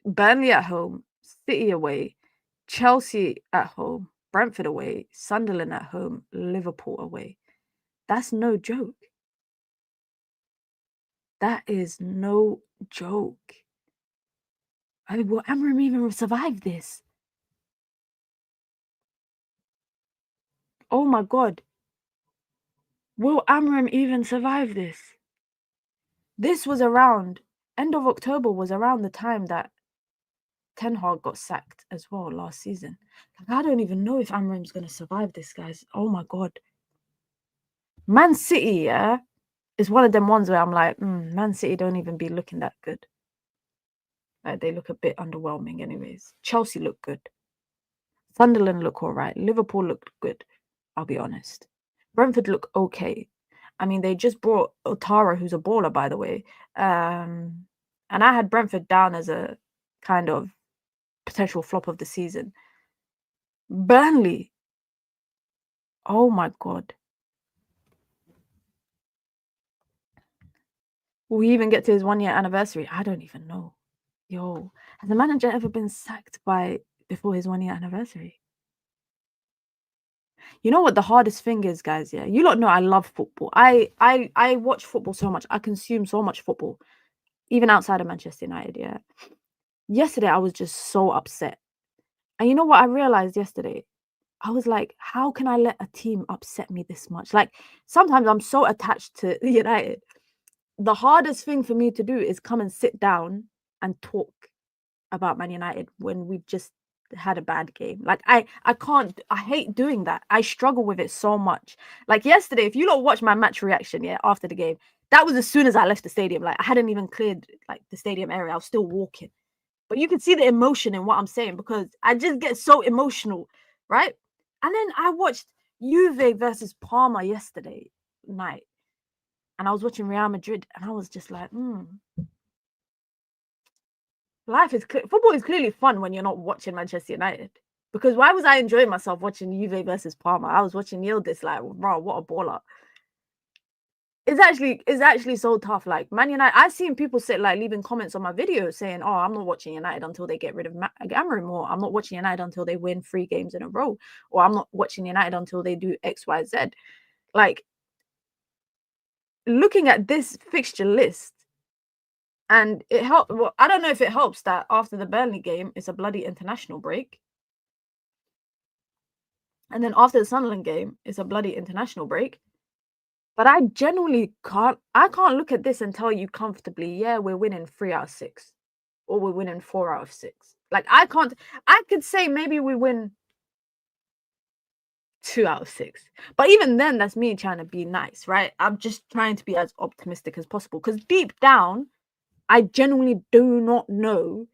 Burnley at home, City away, Chelsea at home, Brentford away, Sunderland at home, Liverpool away. That's no joke. That is no joke. I mean, will Amorim even survive this? Oh my God. Will Amorim even survive this? This was around, end of October was around the time that Ten Hag got sacked as well last season. Like, I don't even know if Amorim's going to survive this, guys. Oh my God. Man City, yeah, is one of them ones where I'm like, Man City don't even be looking that good. Like, they look a bit underwhelming anyways. Chelsea look good. Sunderland look all right. Liverpool looked good, I'll be honest. Brentford look okay. I mean, they just brought Otara, who's a baller, by the way. And I had Brentford down as a kind of potential flop of the season. Burnley. Oh my God. Will he even get to his 1-year anniversary? I don't even know. Yo, has the manager ever been sacked before his 1-year anniversary? You know what the hardest thing is, guys? Yeah, you lot know I love football. I watch football so much. I consume so much football. even outside of Manchester United, yeah. Yesterday, I was just so upset. And you know what I realized yesterday? I was like, how can I let a team upset me this much? Like, sometimes I'm so attached to United. The hardest thing for me to do is come and sit down and talk about Man United when we've just had a bad game. Like, I can't, I hate doing that. I struggle with it so much. Like yesterday, if you lot watch my match reaction, yeah, after the game, that was as soon as I left the stadium. Like, I hadn't even cleared like the stadium area. I was still walking. But you can see the emotion in what I'm saying because I just get so emotional, right? And then I watched Juve versus Parma yesterday night. And I was watching Real Madrid and I was just like, life is football is clearly fun when you're not watching Manchester United. Because why was I enjoying myself watching Juve versus Parma? I was watching Yildiz like, bro, what a baller. It's actually so tough. Like Man United, I've seen people leaving comments on my videos saying, "Oh, I'm not watching United until they get rid of Amorim," or "I'm not watching United until they win 3 games in a row," or "I'm not watching United until they do X, Y, Z." Like looking at this fixture list, and it helped. Well, I don't know if it helps that after the Burnley game, it's a bloody international break, and then after the Sunderland game, it's a bloody international break. But I genuinely can't look at this and tell you comfortably, yeah, we're winning 3 out of 6 or we're winning 4 out of 6. Like I could say maybe we win 2 out of 6. But even then that's me trying to be nice, right? I'm just trying to be as optimistic as possible because deep down I genuinely do not know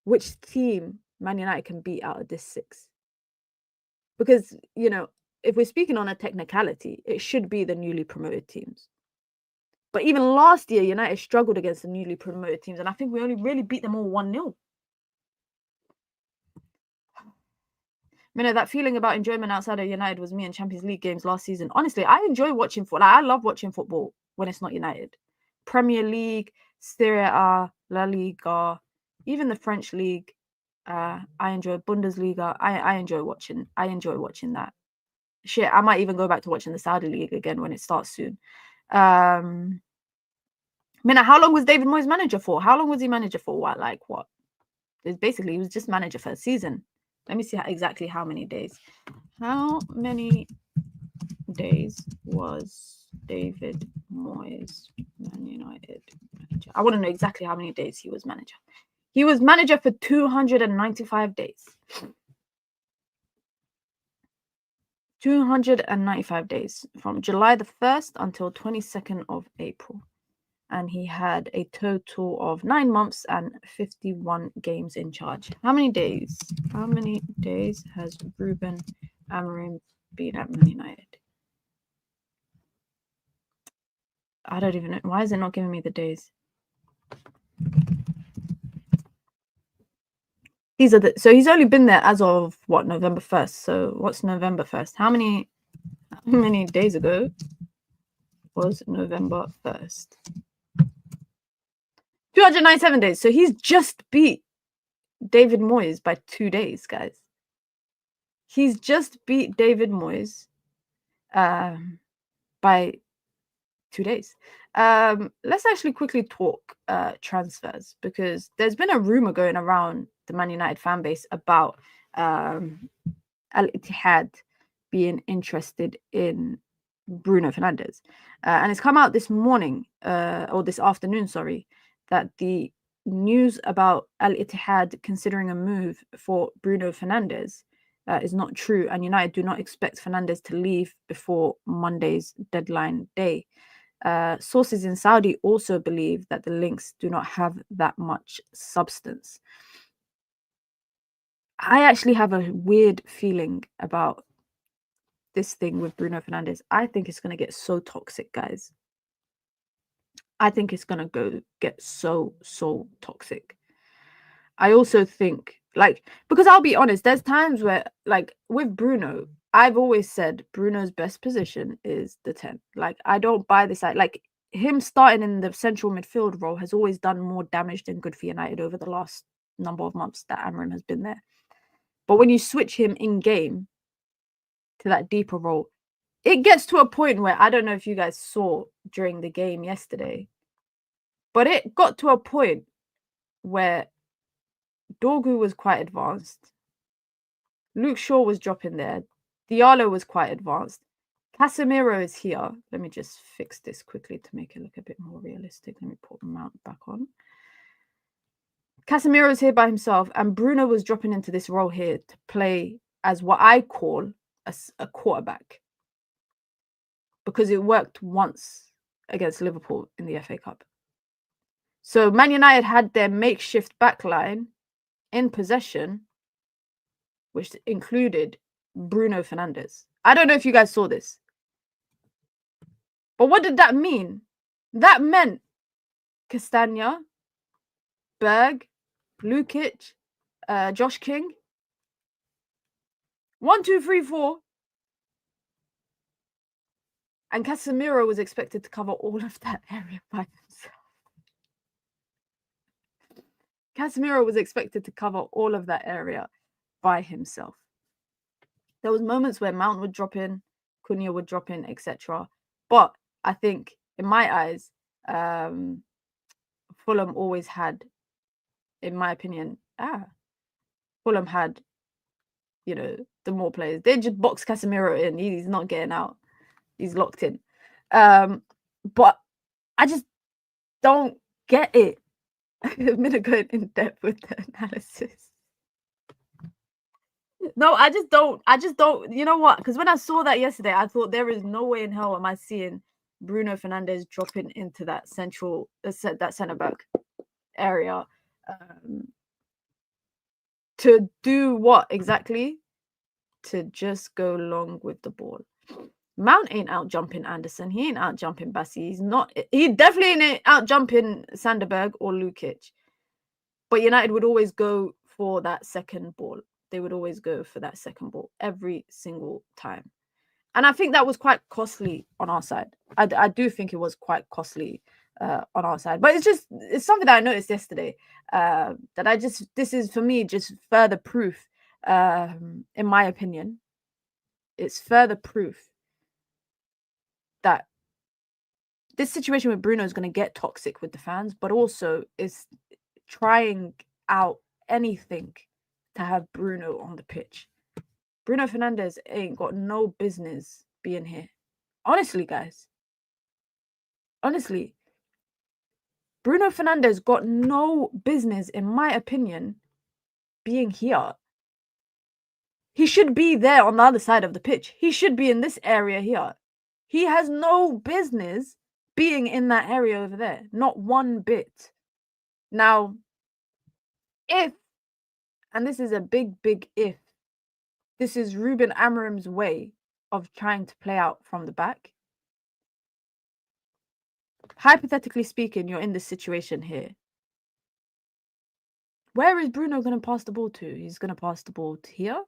which team Man United can beat out of this 6. Because, if we're speaking on a technicality, it should be the newly promoted teams. But even last year, United struggled against the newly promoted teams, and I think we only really beat them all 1-0. That feeling about enjoyment outside of United was me in Champions League games last season. Honestly, I enjoy watching football. I love watching football when it's not United. Premier League, Serie A, La Liga, even the French League. I enjoy Bundesliga. I enjoy watching that. Shit, I might even go back to watching the Saudi League again when it starts soon. How long was David Moyes manager for? How long was he manager for? What? Basically, he was just manager for a season. Let me see exactly how many days. How many days was David Moyes Man United manager? I want to know exactly how many days he was manager. He was manager for 295 days. 295 days from July the 1st until 22nd of April. And he had a total of 9 months and 51 games in charge. How many days has Ruben Amorim been at Man United? I don't even know. Why is it not giving me the days? So he's only been there as of what, November 1st. So what's November 1st? How many days ago was November 1st? 297 days. So he's just beat David Moyes by 2 days, guys. He's just beat David Moyes by 2 days. Let's actually quickly talk transfers because there's been a rumor going around the Man United fan base about Al Ittihad being interested in Bruno Fernandes. And it's come out this morning, or this afternoon, sorry, that the news about Al Ittihad considering a move for Bruno Fernandes is not true, and United do not expect Fernandes to leave before Monday's deadline day. Sources in Saudi also believe that the links do not have that much substance. I actually have a weird feeling about this thing with Bruno Fernandes. I think it's going to get so toxic, guys. I think it's going to get so toxic. I also think, because I'll be honest, there's times where, with Bruno, I've always said Bruno's best position is the 10. I don't buy this. Him starting in the central midfield role has always done more damage than good for United over the last number of months that Amorim has been there. But when you switch him in game to that deeper role, it gets to a point where, I don't know if you guys saw during the game yesterday, But it got to a point where Dorgu was quite advanced. Luke Shaw was dropping there. Diallo was quite advanced. Casemiro is here. Let me just fix this quickly to make it look a bit more realistic. Let me put Mount back on. Casemiro is here by himself, and Bruno was dropping into this role here to play as what I call a quarterback, because it worked once against Liverpool in the FA Cup. So Man United had their makeshift backline in possession, which included Bruno Fernandes. I don't know if you guys saw this, but what did that mean? That meant Castagna, Berg, Lukic, Josh King. 1, 2, 3, 4. And Casemiro was expected to cover all of that area by himself. Casemiro was expected to cover all of that area by himself. There was moments where Mount would drop in, Cunha would drop in, etc. But I think, in my eyes, Fulham always had, in my opinion, Fulham had, the more players. They just box Casemiro in. He's not getting out. He's locked in. But I just don't get it. I'm going to go in depth with the analysis. No, I just don't. You know what? Because when I saw that yesterday, I thought there is no way in hell am I seeing Bruno Fernandes dropping into that that centre back area to do what exactly? To just go long with the ball. Mount ain't out jumping Anderson. He ain't out jumping Bassi. He definitely ain't out jumping Sanderberg or Lukic. But United would always go for that second ball. They would always go for that second ball every single time. And I think that was quite costly on our side. I do think it was quite costly on our side. But it's something that I noticed yesterday that this is for me just further proof, in my opinion. It's further proof that this situation with Bruno is going to get toxic with the fans, but also is trying out anything to have Bruno on the pitch. Bruno Fernandes ain't got no business being here. Honestly, guys. Honestly. Bruno Fernandes got no business, in my opinion, being here. He should be there on the other side of the pitch. He should be in this area here. He has no business being in that area over there. Not one bit. Now, and this is a big, big if, this is Ruben Amorim's way of trying to play out from the back. Hypothetically speaking, you're in this situation here. Where is Bruno going to pass the ball to? He's going to pass the ball to here.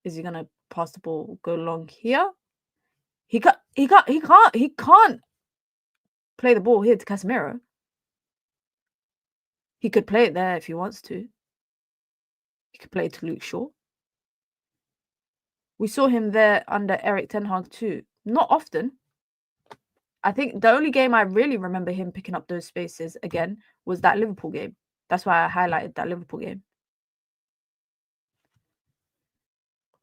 Is he going to pass the ball, go long here? He can't play the ball here to Casemiro. He could play it there if he wants to. He could play it to Luke Shaw. We saw him there under Erik ten Hag too. Not often. I think the only game I really remember him picking up those spaces again was that Liverpool game. That's why I highlighted that Liverpool game.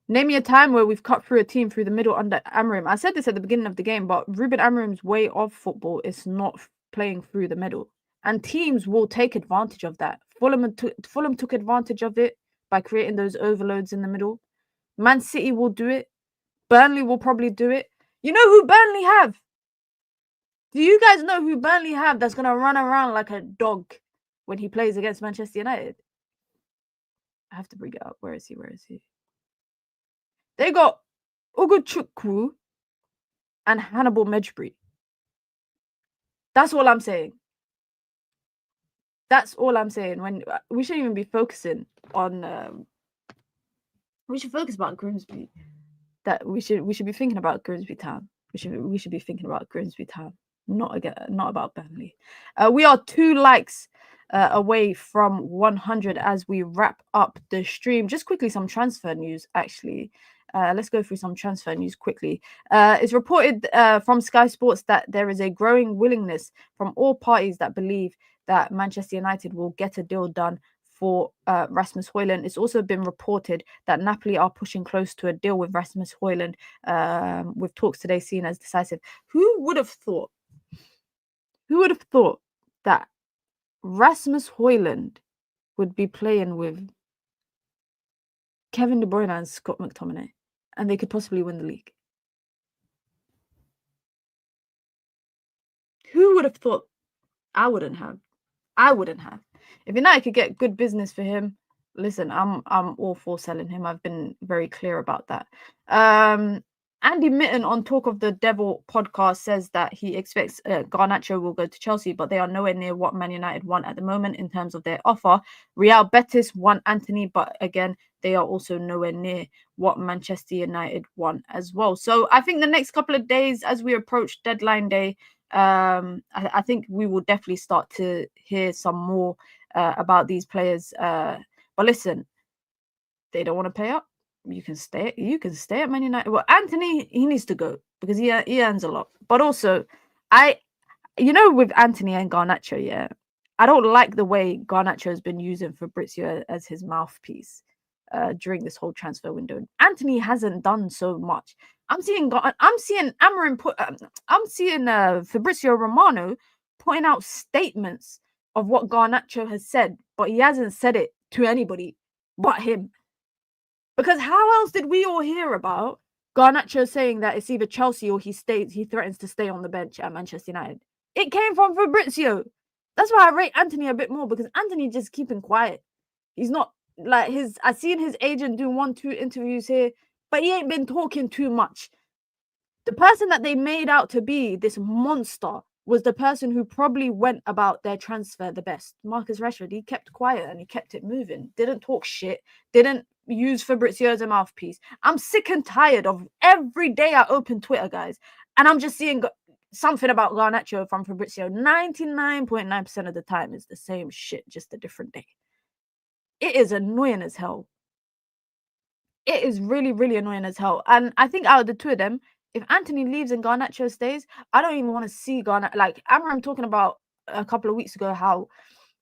Name me a time where we've cut through a team through the middle under Amorim. I said this at the beginning of the game, but Ruben Amorim's way of football is not playing through the middle. And teams will take advantage of that. Fulham took advantage of it by creating those overloads in the middle. Man City will do it. Burnley will probably do it. You know who Burnley have? Do you guys know who Burnley have that's going to run around like a dog when he plays against Manchester United? I have to bring it up. Where is he? They got Ugochukwu and Hannibal Mejbri. That's all I'm saying. That's all I'm saying. When we shouldn't even be focusing on. We should focus about Grimsby. That we should be thinking about Grimsby Town. We should be thinking about Grimsby Town. Not about Burnley. We are 2 likes away from 100 as we wrap up the stream. Just quickly, some transfer news actually. Let's go through some transfer news quickly. It's reported from Sky Sports that there is a growing willingness from all parties that believe that Manchester United will get a deal done for Rasmus Højlund. It's also been reported that Napoli are pushing close to a deal with Rasmus Højlund, with talks today seen as decisive. Who would have thought that Rasmus Højlund would be playing with Kevin De Bruyne and Scott McTominay, and they could possibly win the league? Who would have thought? I wouldn't have. If United could get good business for him, listen, I'm all for selling him. I've been very clear about that. Andy Mitten on Talk of the Devil podcast says that he expects Garnacho will go to Chelsea, but they are nowhere near what Man United want at the moment in terms of their offer. Real Betis want Anthony, but again, they are also nowhere near what Manchester United want as well. So I think the next couple of days, as we approach deadline day, I think we will definitely start to hear some more about these players. But listen, they don't want to pay up. You can stay at Man United. Well, Anthony, he needs to go because he earns a lot. But also, with Anthony and Garnacho, yeah, I don't like the way Garnacho has been using Fabrizio as his mouthpiece during this whole transfer window. Anthony hasn't done so much. I'm seeing Amorim I'm seeing Fabrizio Romano putting out statements of what Garnacho has said, but he hasn't said it to anybody but him. Because how else did we all hear about Garnacho saying that it's either Chelsea or he threatens to stay on the bench at Manchester United? It came from Fabrizio. That's why I rate Anthony a bit more, because Anthony just keeping quiet. He's not like I've seen his agent do 1-2 interviews here, but he ain't been talking too much. The person that they made out to be this monster was the person who probably went about their transfer the best. Marcus Rashford, he kept quiet and he kept it moving. Didn't talk shit. Didn't use Fabrizio as a mouthpiece. I'm sick and tired of every day I open Twitter, guys, and I'm just seeing something about Garnacho from Fabrizio. 99.9% of the time is the same shit, just a different day. It is annoying as hell. It is really, really annoying as hell. And I think out of the two of them, if Anthony leaves and Garnacho stays, I don't even want to see Garnacho. Like Amorim talking about a couple of weeks ago how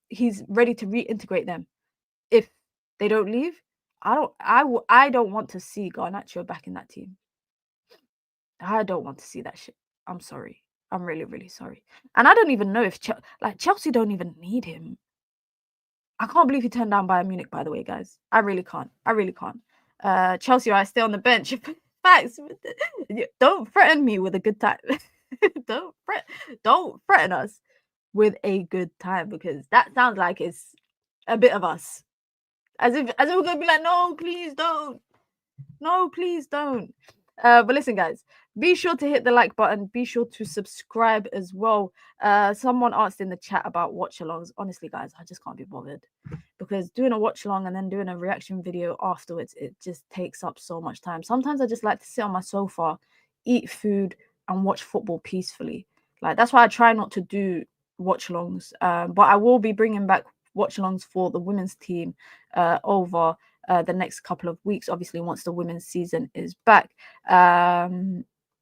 he's ready to reintegrate them. If they don't leave, I don't want to see Garnacho back in that team. I don't want to see that shit. I'm sorry. I'm really, really sorry. And I don't even know if Chelsea don't even need him. I can't believe he turned down Bayern Munich, by the way, guys. I really can't. Chelsea, I stay on the bench. Facts. Don't threaten me with a good time. Don't threaten us with a good time, because that sounds like it's a bit of us. As if we're gonna be like, no, please don't. No, please don't. But listen, guys, be sure to hit the like button. Be sure to subscribe as well. Someone asked in the chat about watch-alongs. Honestly, guys, I just can't be bothered, because doing a watch-along and then doing a reaction video afterwards, it just takes up so much time. Sometimes I just like to sit on my sofa, eat food, and watch football peacefully. Like, that's why I try not to do watch-alongs. But I will be bringing back watch-alongs for the women's team over the next couple of weeks, obviously once the women's season is back.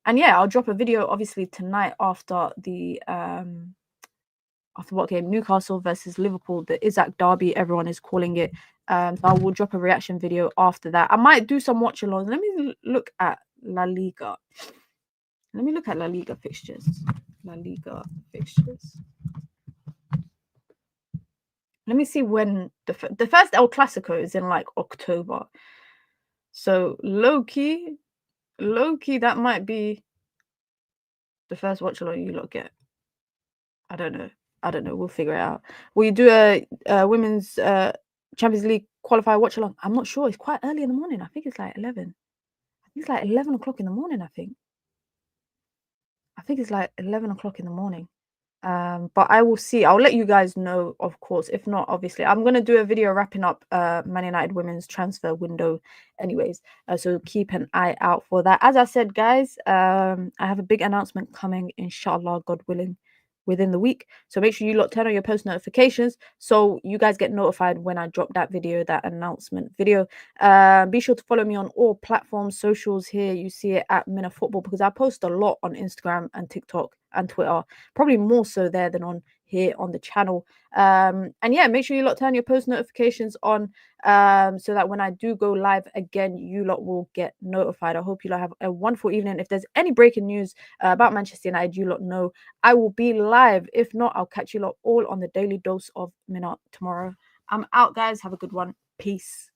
And yeah, I'll drop a video obviously tonight after the after what game? Newcastle versus Liverpool, the Isaac Derby, everyone is calling it. So I will drop a reaction video after that. I might do some watch-alongs. Let me look at La Liga. Let me look at La Liga fixtures. Let me see when the first El Clasico is in like October. So low key, that might be the first watch along you lot get. I don't know. We'll figure it out. Will you do a women's Champions League qualifier watch along? I'm not sure. It's quite early in the morning. I think it's like 11. I think it's like 11 o'clock in the morning. I think it's like 11 o'clock in the morning. But I will see. I'll let you guys know, of course. If not, obviously, I'm going to do a video wrapping up Man United women's transfer window anyways. So keep an eye out for that. As I said, guys, I have a big announcement coming, inshallah, God willing, within the week. So make sure you turn on your post notifications so you guys get notified when I drop that video, that announcement video. Be sure to follow me on all platforms, socials. Here you see it at Mina Football, because I post a lot on Instagram and TikTok and Twitter, probably more so there than on here on the channel. And yeah, make sure you turn your post notifications on, so that when I do go live again, you lot will get notified. I hope you lot have a wonderful evening. If there's any breaking news about Manchester United, you lot know I will be live. If not, I'll catch you lot all on the Daily Dose of Mina tomorrow. I'm out, guys. Have a good one. Peace.